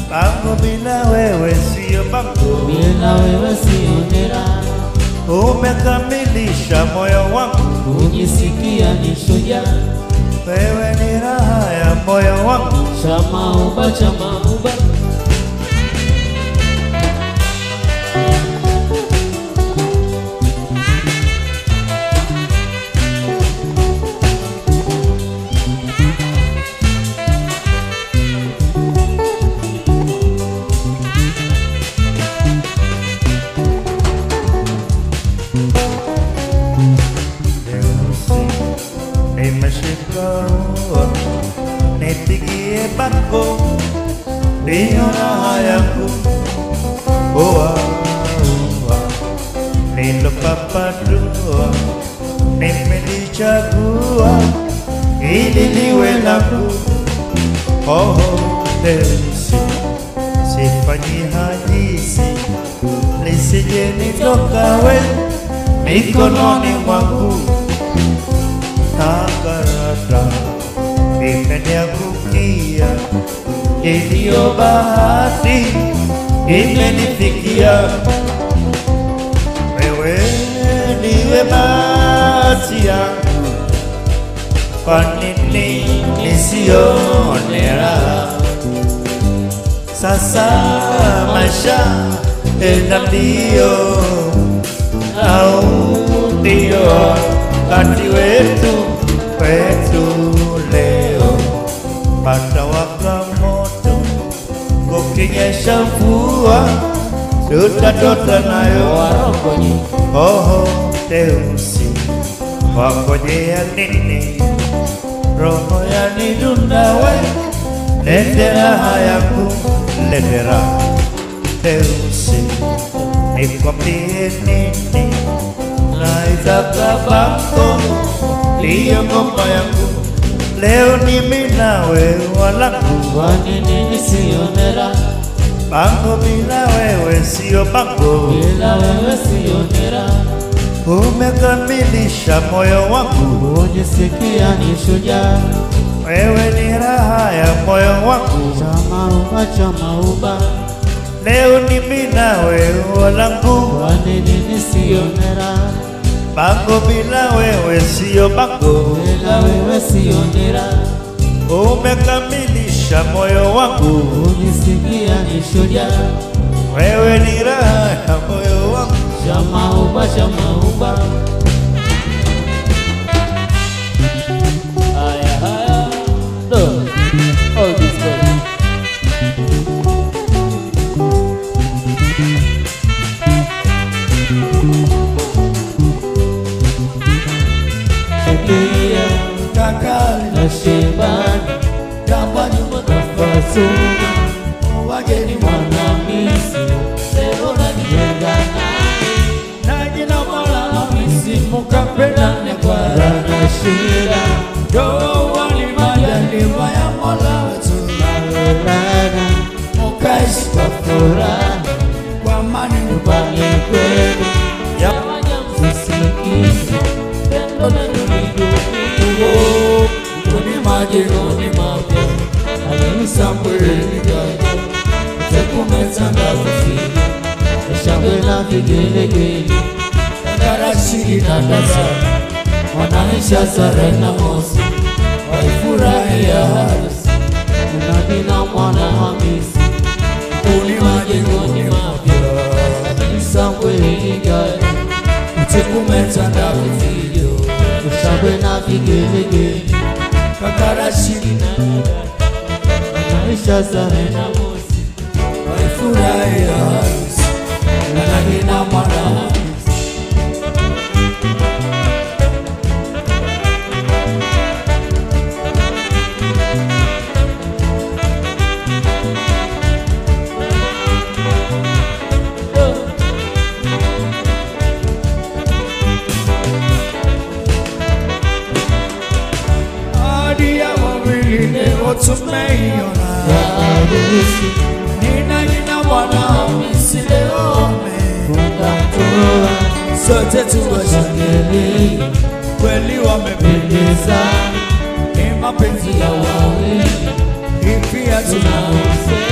[SPEAKER 1] Bango bila wewe sio bango,
[SPEAKER 2] Bila wewe sionera.
[SPEAKER 1] umekamilisha moyo wangu.
[SPEAKER 2] Unisikia ni shujaa,
[SPEAKER 1] Wewe ni raha ya moyo wangu.
[SPEAKER 2] Chamahuba
[SPEAKER 1] Nimeshika nipigie bango, ndiyo raha yangu. Nilopapandua nimelichagua ili liwe langu. Elisi sifanyi hajizi lisije nitoka we mikononi mwangu. Nakarata imeniangukia, iliyo bahati imenifikia. Wewe ndiwe bahati yangu, kwa nini nisione raha? Sasa maisha enda mbio, au ndio wakati wetu leo. Pata waka moto kukinyesha mvua, tota nayo.
[SPEAKER 2] Warongoji
[SPEAKER 1] Elisi wangojea nini? Roho yanidunda we, lete raha yangu, lete raha. Elisi nikwambie nini? Naitaka bango ndiyo ngoma yangu. Leo ni mimi nawe wanangu,
[SPEAKER 2] kwa nini nisionera?
[SPEAKER 1] bango bila wewe sio bango.
[SPEAKER 2] Bila wewe sionera.
[SPEAKER 1] Umekamilisha moyo wangu.
[SPEAKER 2] Unisikia ni shujaa,
[SPEAKER 1] Wewe ni raha ya moyo wangu.
[SPEAKER 2] Chamahuba
[SPEAKER 1] Leo ni mimi nawe wanangu,
[SPEAKER 2] kwa nini nisionera?
[SPEAKER 1] bango bila wewe sio bango.
[SPEAKER 2] Bila wewe sionera.
[SPEAKER 1] Umekamilisha moyo wangu.
[SPEAKER 2] Unisikia ni shujaa,
[SPEAKER 1] Wewe ni raha ya moyo wangu.
[SPEAKER 2] Chamahuba
[SPEAKER 3] Haya do all this gold.
[SPEAKER 2] Okay. Furahia
[SPEAKER 1] kakali
[SPEAKER 2] Nashibani
[SPEAKER 1] Tambani
[SPEAKER 2] Nafasuna
[SPEAKER 1] wageni
[SPEAKER 2] Mwanamisi Leo najenga naye
[SPEAKER 1] Najina mola hamisi mukapendane kwa
[SPEAKER 2] Ranashira
[SPEAKER 1] Doa wali majaliwa ya mola wetu
[SPEAKER 2] Malolana
[SPEAKER 1] Mukaishi
[SPEAKER 2] Kwa furaha
[SPEAKER 1] kwa amani
[SPEAKER 2] Nyumbani kwenu
[SPEAKER 1] ya
[SPEAKER 2] Msisikisi Pendo lenu nidumie
[SPEAKER 1] Kuni majironi mapya
[SPEAKER 2] Alisambweli gaja Tekumezanga kufili Shangwe na vigelegele
[SPEAKER 1] Karashiri na
[SPEAKER 2] Dada Wanaisha sare na mosi Waifurahia harusi Nabi na mwana Hamisi
[SPEAKER 1] Kuni majironi mapya
[SPEAKER 2] Alisambweli gaja
[SPEAKER 1] Tekumezanga kufili
[SPEAKER 2] Shangwe na vigelegele
[SPEAKER 1] Karashiri
[SPEAKER 2] Wanaisha sare na mosi
[SPEAKER 1] waifurahia harusi Nagina mwana Hamisi Hadi ya wawili leo tumeiona
[SPEAKER 2] Harusi
[SPEAKER 1] Nina jina mwana Hamisi leo
[SPEAKER 2] Mukatoa
[SPEAKER 1] sote tuwashangilie kweli wamependeza ni mapenzi ya wawili pia tunausema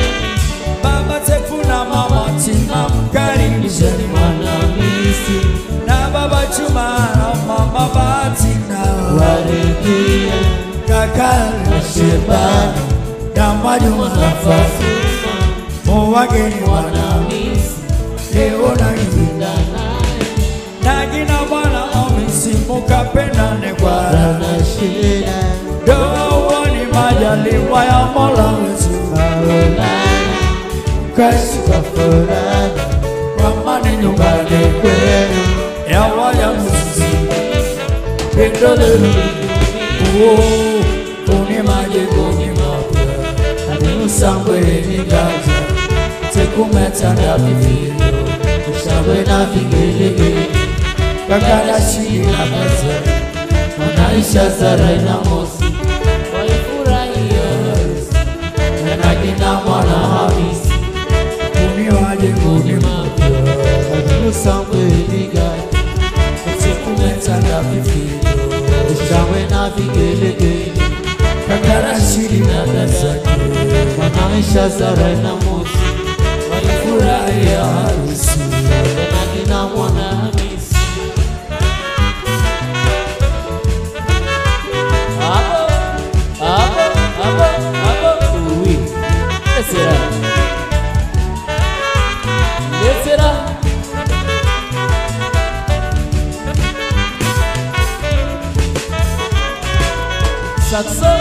[SPEAKER 1] baba Tefu na mama Tina mkaribisheni
[SPEAKER 2] Mwanamisi
[SPEAKER 1] na baba Chuma na mama Batina
[SPEAKER 2] Warikia
[SPEAKER 1] kaka
[SPEAKER 2] Shebani
[SPEAKER 1] na Mwajuma
[SPEAKER 2] Nafasuna
[SPEAKER 1] wageni
[SPEAKER 2] Mwanamisi
[SPEAKER 1] leo na
[SPEAKER 2] Ndanae
[SPEAKER 1] Nagina mwana Hamisi mukapendane kwa
[SPEAKER 2] Ranashira
[SPEAKER 1] Doa ni majaliwa ya mola wetu
[SPEAKER 2] Malolana
[SPEAKER 1] Kaishi
[SPEAKER 2] Kwa furaha
[SPEAKER 1] kwa amani nyumbani
[SPEAKER 2] Kwenu
[SPEAKER 1] ya waya msisi Pendo lelu Kuni majegoni mapya Usambweli gaja Tekumetanda vivyo
[SPEAKER 2] Shangwe na vigelegele
[SPEAKER 1] Kakarashiri na pesa
[SPEAKER 2] Wanaisha sarai na mosi Waifurahia harusi Nagina mwana Hamisi
[SPEAKER 1] Kuni majegoni mapya
[SPEAKER 2] Usambweli gaja
[SPEAKER 1] Tekumetanda vivyo
[SPEAKER 2] Shangwe na vigelegele
[SPEAKER 1] Kakarashiri na pesa
[SPEAKER 2] Wanaisha sarai na mosi
[SPEAKER 1] Waifurahia harusi
[SPEAKER 2] Nagina mwana Hamisi
[SPEAKER 3] Oui. Desera. Saxo,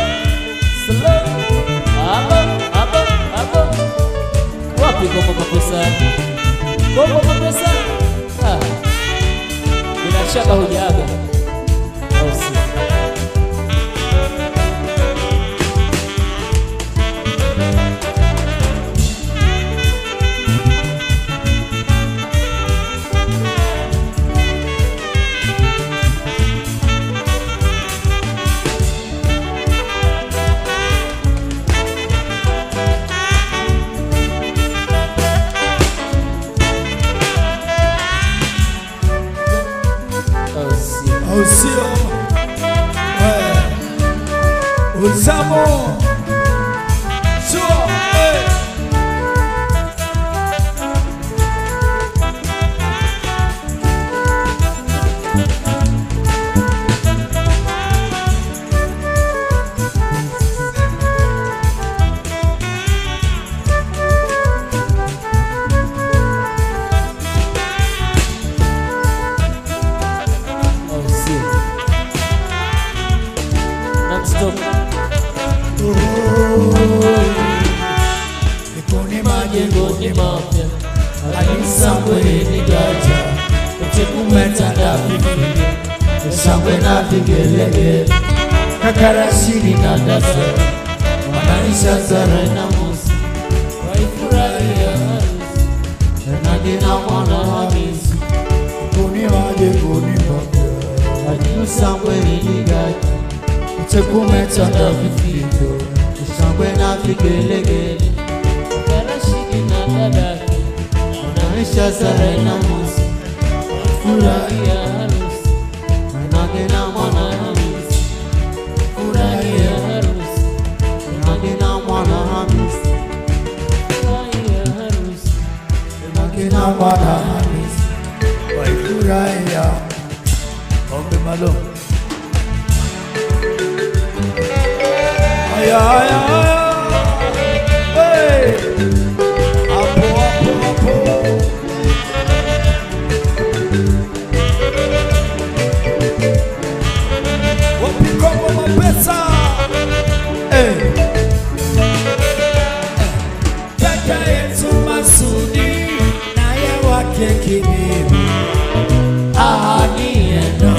[SPEAKER 3] slow. Wapi Kombo Mapesa? Kombo Mapesa? Bila shaka hujaaga. Au si?
[SPEAKER 1] Usio Usamo Sua Nikoni majengoni mapya
[SPEAKER 2] Alisambweli gaja
[SPEAKER 1] Tekumetanda vivyo shangwe na vigelegele, kakarashini na dasa, wanaisha Zara na Musa,
[SPEAKER 2] waifurahia harusi Nandi na mwana Hamisi.
[SPEAKER 1] kuni waje kuni mpaka,
[SPEAKER 2] Usangwe iligaki
[SPEAKER 1] tekumetanda vifito,
[SPEAKER 2] Shangwe na vigelegele, Karashini na dadaki, wanaisha Zara na Musa, waifurahia harusi Nandi na mwana Hamisi. Furahia harusi Nandi na mwana Hamisi. Furahia harusi
[SPEAKER 1] kina mwana Hamisi, waifurahia. Ombe malo. Aya aya aya. Hey. Apo apo apo. Wapigwa mapesa. Hey. Kaka yetu Masudi naye wake Kibibi, ahadi yenu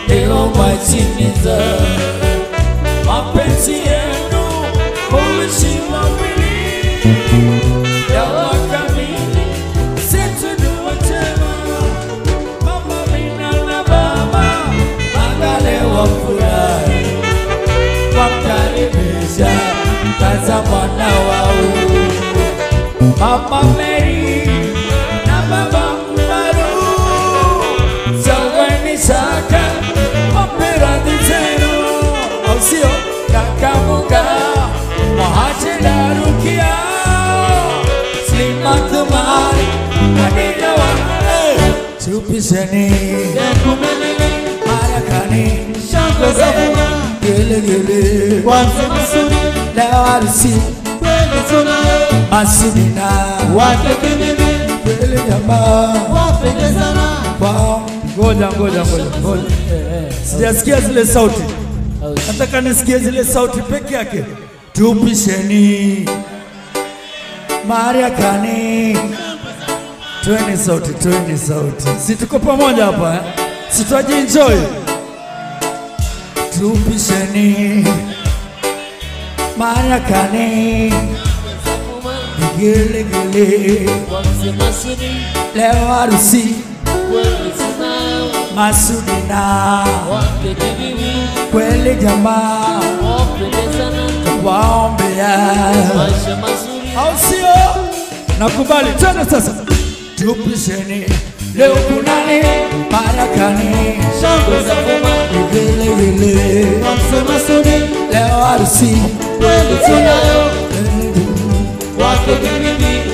[SPEAKER 1] leo mwatimiza, mapenzi yenu huishi wawili, yawa kamili situdua tena. Mama Mina na baba angale wafurahi, wakaribisha kaza mwana wao. Mama Mary na baba Mbaru, Saweni Saka, Opera di Zero, Ausio, Kakamuga, Mahachela Rukia, Slimat Mari, Adina Wane, Chupishani,
[SPEAKER 2] Kumelele,
[SPEAKER 1] Marakani,
[SPEAKER 2] Shangwe Zavuma,
[SPEAKER 1] Gele Gele,
[SPEAKER 2] Kwanza Masudi,
[SPEAKER 1] Lawarisi,
[SPEAKER 2] Kweli tunayo,
[SPEAKER 1] Masudina,
[SPEAKER 2] wake Kibibi,
[SPEAKER 1] Gele Jamba,
[SPEAKER 2] wapendezana.
[SPEAKER 1] Ngoja. Sijasikia zile sauti. Nataka nisikie zile sauti peke yake. Tupisheni Maria Kani. Twende sauti. Si tuko pamoja hapa eh? Si tuaje enjoy. Tupisheni Maria Kani. Gele
[SPEAKER 2] Kwanza Masudi,
[SPEAKER 1] leo harusi
[SPEAKER 2] kweli tunayo,
[SPEAKER 1] Masudina,
[SPEAKER 2] wake Kibibi,
[SPEAKER 1] kweli jamaa
[SPEAKER 2] wapendezana.
[SPEAKER 1] waombea,
[SPEAKER 2] Maisha mazuri,
[SPEAKER 1] au sio? Nakubali tena sasa. Tupisheni leo kunani Marakani,
[SPEAKER 2] Shangwe Zavuma,
[SPEAKER 1] Gele
[SPEAKER 2] Kwanza Masudi,
[SPEAKER 1] leo harusi
[SPEAKER 2] kweli tunayo, wake Kibibi,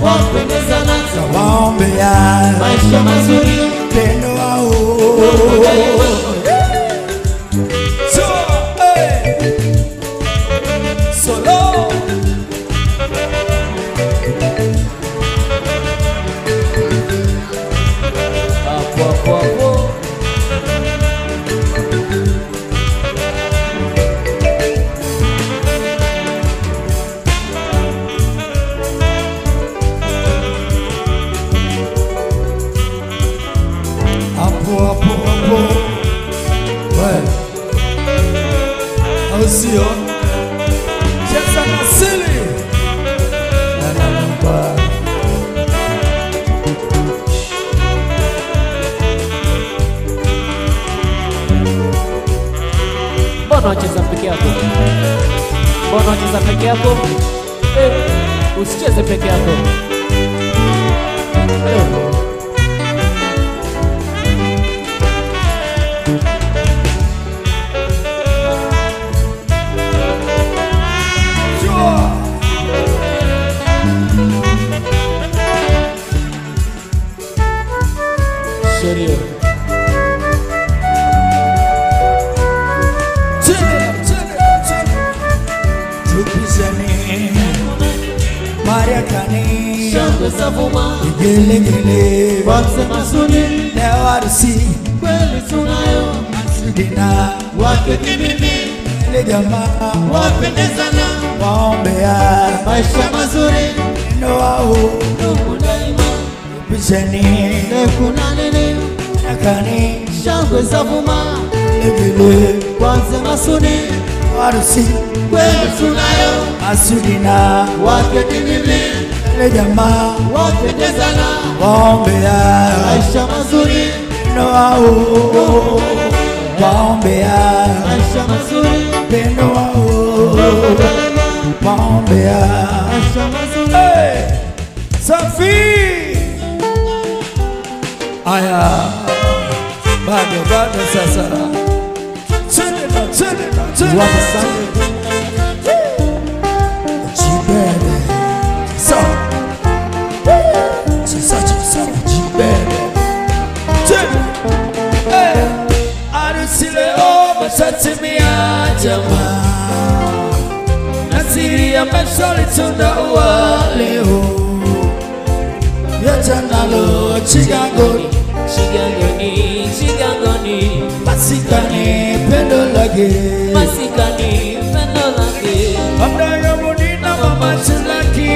[SPEAKER 2] wapendezana.
[SPEAKER 1] waombea,
[SPEAKER 2] Maisha mazuri,
[SPEAKER 1] pendo wao. So, hey. Solo.
[SPEAKER 2] hapo.
[SPEAKER 1] Hapo. Wewe. Au sio? Cheza na sili. Na namba.
[SPEAKER 2] Mbona wacheza peke yako? Usicheze peke yako. Sheria.
[SPEAKER 1] Tupisheni Maria Kani,
[SPEAKER 2] Shangwe Zavuma,
[SPEAKER 1] Gele
[SPEAKER 2] Kwanza Masudi,
[SPEAKER 1] leo harusi
[SPEAKER 2] kweli tunayo,
[SPEAKER 1] Masudina,
[SPEAKER 2] wake Kibibi,
[SPEAKER 1] ile jamaa
[SPEAKER 2] wapendezana.
[SPEAKER 1] waombea,
[SPEAKER 2] Maisha mazuri,
[SPEAKER 1] pendo wao.
[SPEAKER 2] ndugu daima.
[SPEAKER 1] Tupisheni
[SPEAKER 2] Kuna nini?
[SPEAKER 1] Maria Kani,
[SPEAKER 2] shangwe za vuma
[SPEAKER 1] Evile
[SPEAKER 2] kwanza masuni
[SPEAKER 1] harusi
[SPEAKER 2] kweli tunayo
[SPEAKER 1] Masudi na
[SPEAKER 2] wake ni mimi
[SPEAKER 1] le jamaa
[SPEAKER 2] wapendezana
[SPEAKER 1] waombea
[SPEAKER 2] maisha mazuri
[SPEAKER 1] pendo wao waombea
[SPEAKER 2] maisha mazuri
[SPEAKER 1] pendo wao waombea
[SPEAKER 2] maisha mazuri.
[SPEAKER 1] Hey! Safi aya bado sasa tena jibele so jibele tena harusi leo mashatimia jamaa nasiri ya maswali tunaua leo yajanalo chigangoni masikani pendo lage amdayo munina mama tulaki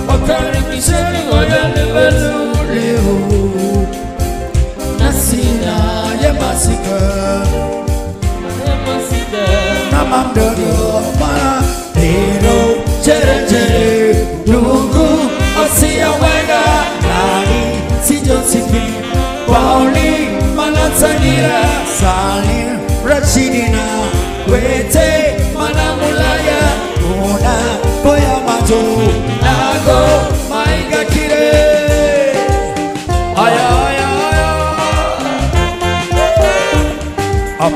[SPEAKER 1] wakaribisheni wayane wenu leo nasina ya masika na mamdogo mara lero chere nungu osia wega nani si Josephine Pauli Manatsanira Salim Rashidina Wete Manamulaya Una Boya Mato Nago Maiga Kire Aya aya aya Up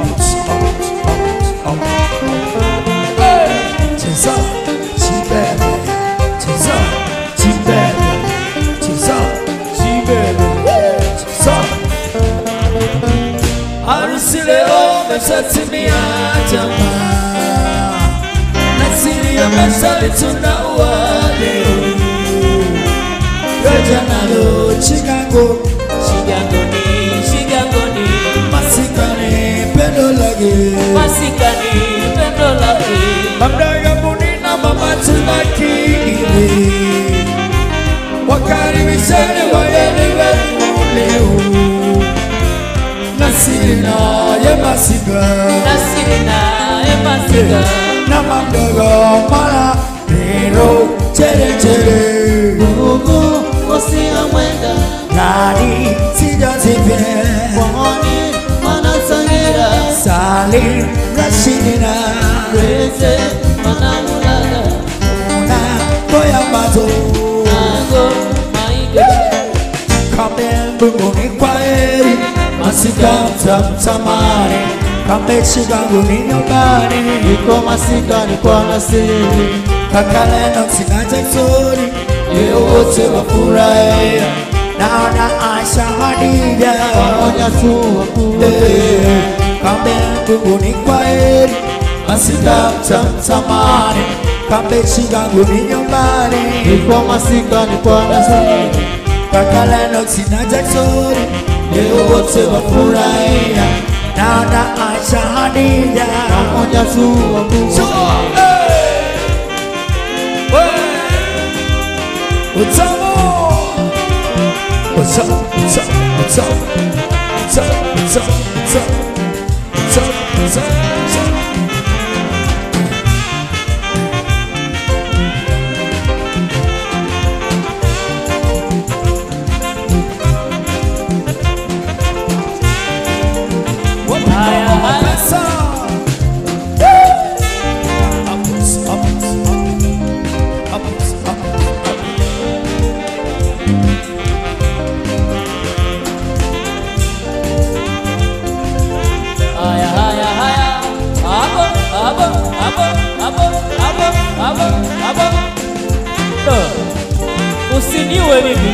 [SPEAKER 1] Chesa Chibebe Chesa Chibebe Chesa Chibebe harusi leo meshatimia jamaa nasiri ya maswali tunaua leo yajanalo chigangoni masikani pendo lage mamdaga munina mama tulaki wakaribisheni wayeni wenu leo Nasirina ya masika na mamdogo mara lero chere
[SPEAKER 2] Mungu osia mwenda
[SPEAKER 1] nani sijazipe
[SPEAKER 2] wahoni Manatsanira
[SPEAKER 1] Salim Rashidina
[SPEAKER 2] Wete Manamulaga
[SPEAKER 1] Una Boya Mato
[SPEAKER 2] Nago Maiga
[SPEAKER 1] Kame mbinguni kwa eri masika mtamani kame chiganguni nyumbani
[SPEAKER 2] iko masikani kwa nasiri
[SPEAKER 1] kakaleno sina Jacksoni leo wote wafurahia naona Aisha Hadija
[SPEAKER 2] pamoja tu wakule
[SPEAKER 1] kame mbinguni kwa eri masika mtamani kame chiganguni nyumbani
[SPEAKER 2] iko masikani kwa nasiri
[SPEAKER 1] kakaleno sina Jacksoni leo wote wafurahia naona Aisha Hadija
[SPEAKER 2] pamoja tu wakule
[SPEAKER 3] Usiniwe mimi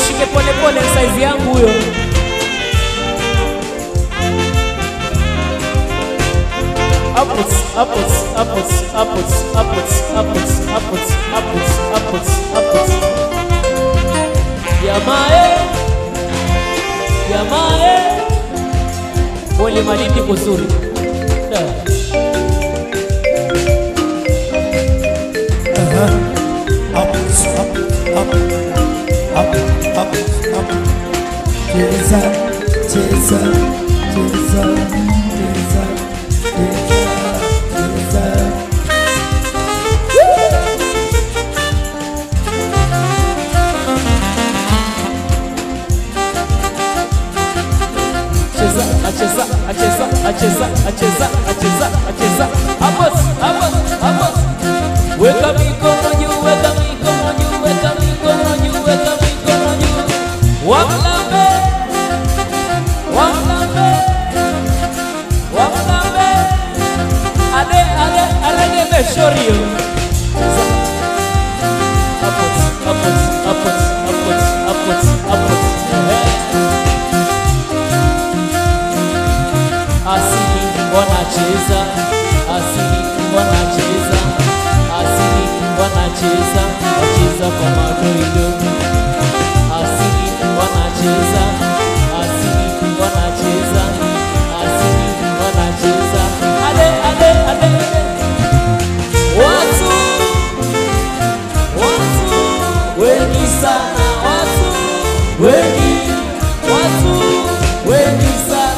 [SPEAKER 3] shike pole pole size yangu huyo Yamae Pole Malindi kuzuri
[SPEAKER 1] up, up, up, up, up. Cheza, cheza, cheza, cheza, cheza, cheza.
[SPEAKER 3] Acheza. Amos. Weka mikono juu, weka mikono juu, weka mikono juu, weka mikono juu. Wamlambe. Ale beshorio. Apos. Asili wanacheza, wacheza kwa madoido. Asili wanacheza, ale. Watu wengi sana, wengi sana.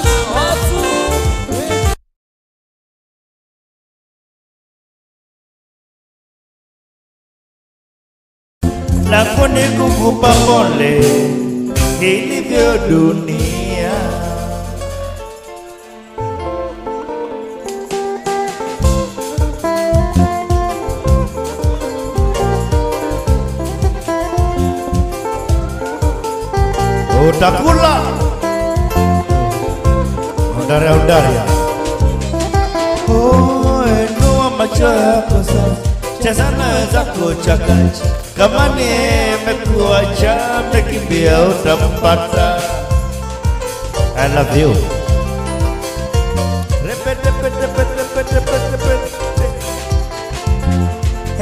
[SPEAKER 4] Lako ni kukupa pole ilivyo dunia. Utakula Undaria. Oh, inua macho yako sasa, cheza na zako chakacha. Kama nimekuacha mekimbia utampata. I love you. Repete.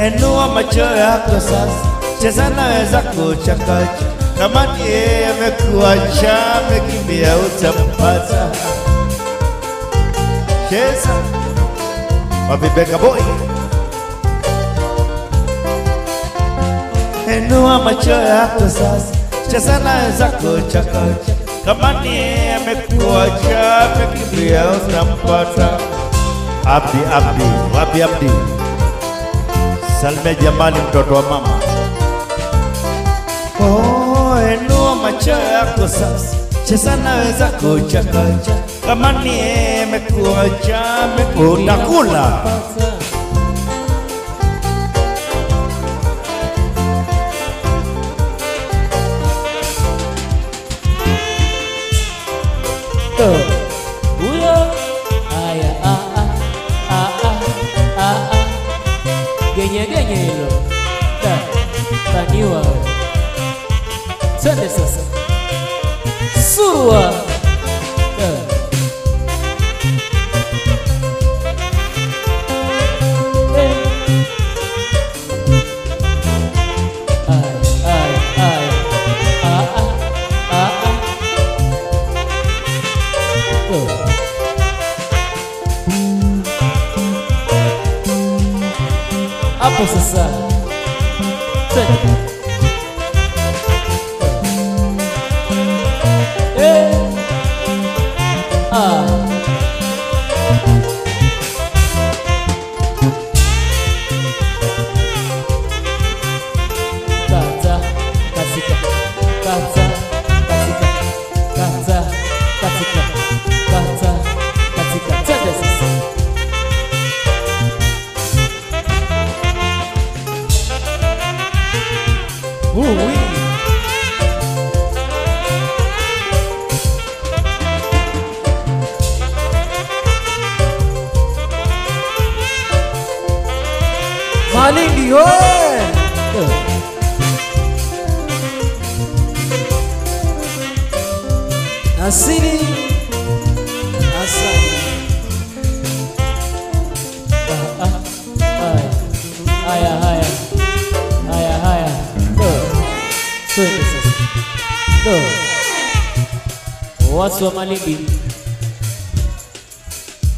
[SPEAKER 4] Inua macho yako sasa, cheza na zako chakacha. Kama nimekuacha mekimbia utampata. Cheza Mabibeka boy. Inua macho yako sasa, cheza na zako chakacha. Kama nimekuacha mekimbia utampata. Abdi Salme Jamali, mtoto wa mama. Oh, inua macho yako sasa, cheza na zako chakacha. Kama nimekuacha utakula.
[SPEAKER 3] Huyo aya genye hilo taniwa. Twende sasa surua. Hapo sasa
[SPEAKER 2] Malindi oye! Asili asali.
[SPEAKER 3] Haya. Twende sasa.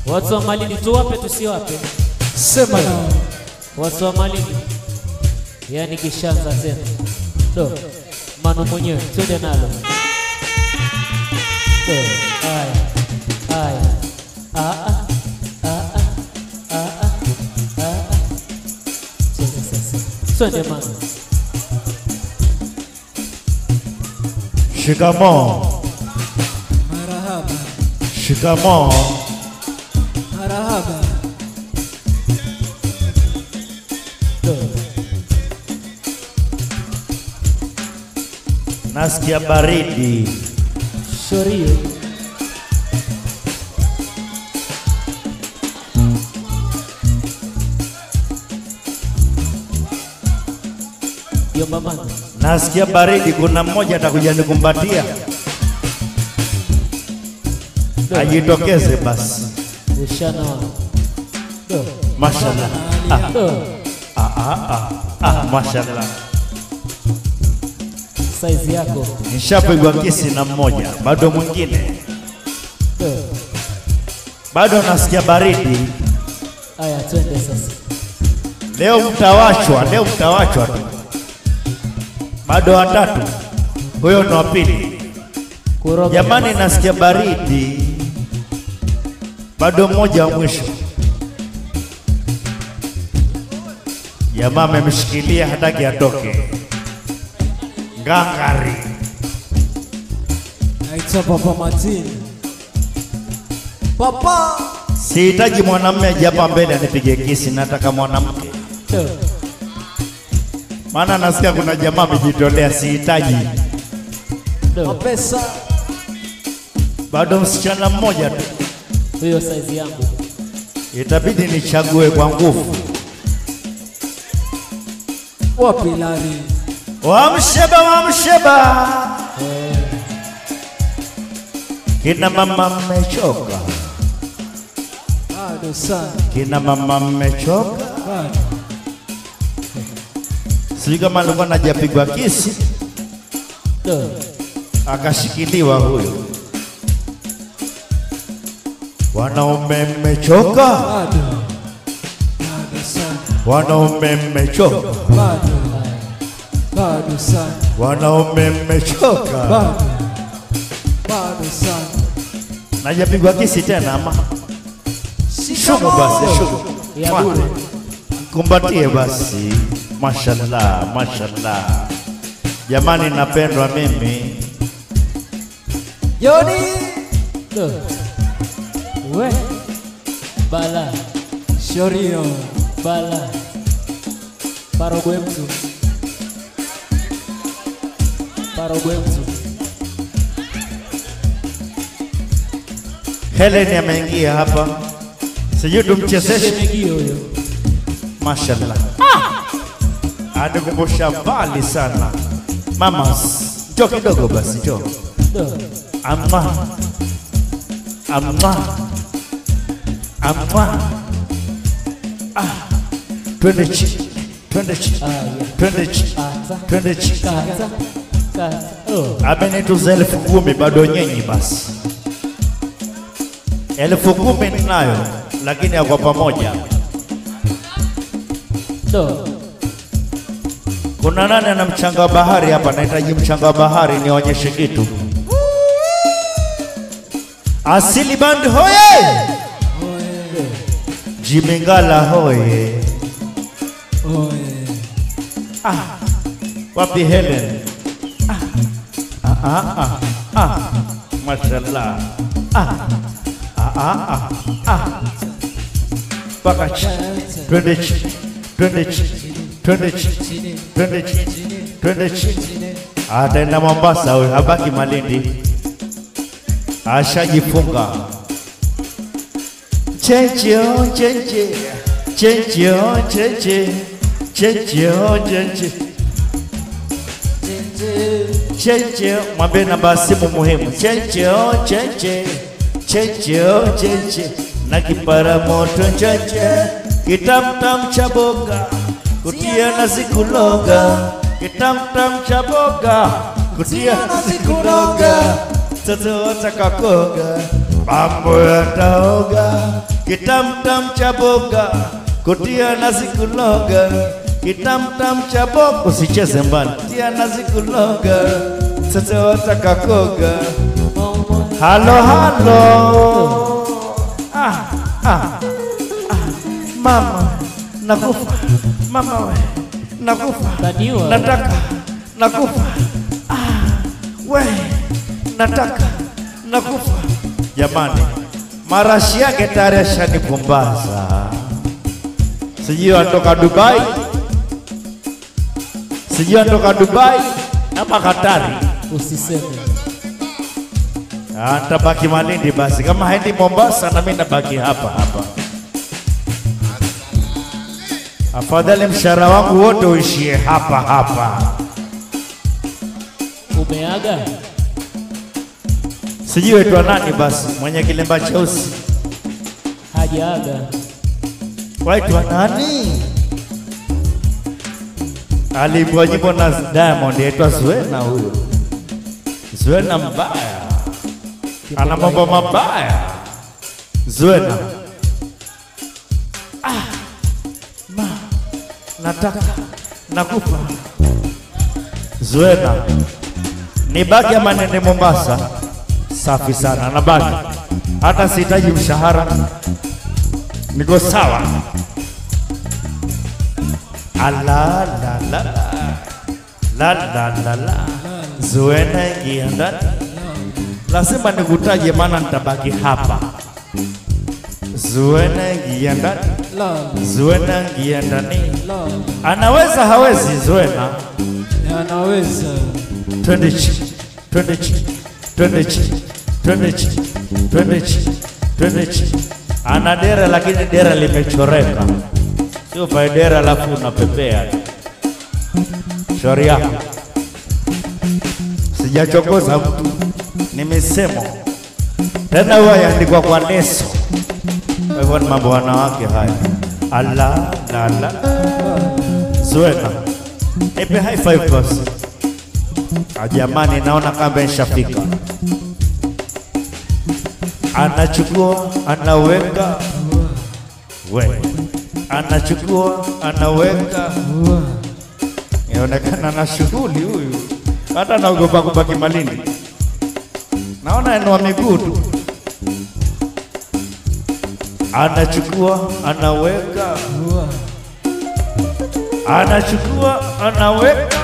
[SPEAKER 3] Watu wa Malindi tuwape tusiwape?
[SPEAKER 2] Sema na
[SPEAKER 3] watu wa Malindi Yani kishaanza tena. Do. Manu mwenyewe twende nalo. Do. Haya. Haya. Twende Manu.
[SPEAKER 4] Shikamoo.
[SPEAKER 1] Marahaba.
[SPEAKER 4] Shikamoo.
[SPEAKER 1] Marahaba.
[SPEAKER 3] Do.
[SPEAKER 4] Nasikia baridi.
[SPEAKER 3] Shorio. Yo mama.
[SPEAKER 4] Nasikia baridi, kuna mmoja atakuja nikumbatia. Ajitokeze basi.
[SPEAKER 3] Ushana. Do.
[SPEAKER 4] Mashallah.
[SPEAKER 3] Do.
[SPEAKER 4] Mashallah.
[SPEAKER 3] Size yako.
[SPEAKER 4] Nishapigwa kisi na mmoja, bado mwingine.
[SPEAKER 3] Do.
[SPEAKER 4] Bado nasikia baridi.
[SPEAKER 3] Aya twende sasa.
[SPEAKER 4] Leo mtawachwa tu. Bado watatu. Huyo ni wa pili.
[SPEAKER 3] Kuroga.
[SPEAKER 4] Jamani, nasikia baridi. Bado mmoja wa mwisho. Jamaa amemshikilia hataki atoke. Ngangari.
[SPEAKER 1] Naitwa Papa Martin. Papa.
[SPEAKER 4] Sihitaji mwanamume aje hapa mbele anipige kisi, nataka mwanamke.
[SPEAKER 3] Do.
[SPEAKER 4] Maana nasikia kuna jamaa amejitolea, sihitaji.
[SPEAKER 3] Do.
[SPEAKER 1] Pesa.
[SPEAKER 4] Bado msichana mmoja tu.
[SPEAKER 3] Huyo size yangu.
[SPEAKER 4] Itabidi nichague kwa nguvu.
[SPEAKER 1] Wapi Lari?
[SPEAKER 4] Wamsheba. Kina mama mmechoka.
[SPEAKER 1] Bado sana.
[SPEAKER 4] Kina mama mmechoka.
[SPEAKER 1] Bado.
[SPEAKER 4] Sijui kama alikuwa anajapigwa kisi
[SPEAKER 3] Do.
[SPEAKER 4] akashikiliwa huyo. Wanaume mmechoka.
[SPEAKER 1] Bado. Bado sana.
[SPEAKER 4] Wanaume mmechoka.
[SPEAKER 1] Bado. Bado sana.
[SPEAKER 4] Wanaume mmechoka.
[SPEAKER 1] Bado. Bado sana.
[SPEAKER 4] Najapigwa kisi tena ama? Shugu basi, shugu.
[SPEAKER 3] Ya bure.
[SPEAKER 4] Kumbatie basi. Mashallah, mashallah. Jamani, napendwa mimi.
[SPEAKER 1] Yoni.
[SPEAKER 3] Do. We. Bala.
[SPEAKER 1] Shorio.
[SPEAKER 3] Bala. Parogwe mtu. Parogwe mtu.
[SPEAKER 4] Helen ameingia hapa. Sijui tumchezeshe.
[SPEAKER 3] Shemegio huyo.
[SPEAKER 4] Mashallah. Anikumbusha mbali sana. Mamas, njoo kidogo basi, njoo.
[SPEAKER 3] Do.
[SPEAKER 4] Amma. Twende chini.
[SPEAKER 3] Kata. Oh.
[SPEAKER 4] Amenituza 10,000 bado nyenyi basi. 10,000 ninayo, lakini yako pamoja.
[SPEAKER 3] Do.
[SPEAKER 4] Kuna nani ana mchanga wa bahari hapa? Nahitaji mchanga wa bahari nionyeshe kitu. Asili Band hoye! Jimingala hoye!
[SPEAKER 1] Oye.
[SPEAKER 4] Wapi Helen? Mashallah. Paka twende chini. Ataenda Mombasa huyo, habaki Malindi. Ashajifunga. Cheche. Mwambie namba simu muhimu. Cheche. Na kipara moto cheche. Kitamtam cha boga. Kutia nazi kuloga. Kitamtam cha boga. Kutia nazi kuloga. Toto watakakoga. Mambo yataoga. Kitamtam cha boga. Kutia nazi kuloga. kitamtam cha boko usicheze mbali, tia nazi kuloga, sasa wataka koga. Halo halo, mama nakufa, mama we nakufa,
[SPEAKER 3] Kadiwa.
[SPEAKER 4] nataka nakufa, we nataka nakufa. Jamani, marashi yake tayari ashanipumbaza. Sijui atoka Dubai, sijui atoka Dubai ama Katari.
[SPEAKER 3] Usiseme.
[SPEAKER 4] Nitabaki Malindi basi, kama haendi Mombasa na mimi nabaki hapa hapa. Afadhali mshahara wangu wote uishie hapa hapa.
[SPEAKER 3] Umeaga?
[SPEAKER 4] Sijui wetu nani basi, mwenye kilemba cheusi.
[SPEAKER 3] Hajaaga.
[SPEAKER 4] Waitwa nani? Aliimba nyimbo na Diamond, aitwa Zuena huyo. Zuena mbaya, ana mambo mabaya. Zuena, ma nataka nakufa. Zuena, nibaki ama nende Mombasa? Safi sana, nabaki. Hata sihitaji mshahara, niko sawa. Ala la la la la la la, Zuena ingia ndani. Lazima nikutaje maana nitabaki hapa. Zuena ingia ndani, Zuena ingia ndani. Anaweza hawezi Zuena?
[SPEAKER 1] Anaweza.
[SPEAKER 4] Twende chini, twende chini, twende chini, twende chini, twende chini, twende chini. Ana dera lakini dera limechoreka. Sio faidera alafu unapepea. Shauri yako. Sijachokoza mtu. Nimesema. Tena huwa yaandikwa kwa leso. Kwa hivyo ni mambo wanawake haya. Allah la la. Zuena. Nipe high five basi. Jamani, naona kama nishafika. Anachukua, anaweka. We. Anachukua, anaweka. Inaonekana na shughuli huyu. Hata naogopa kubaki Malindi. Naona inua miguu tu. Anachukua, anaweka. Anachukua, anaweka.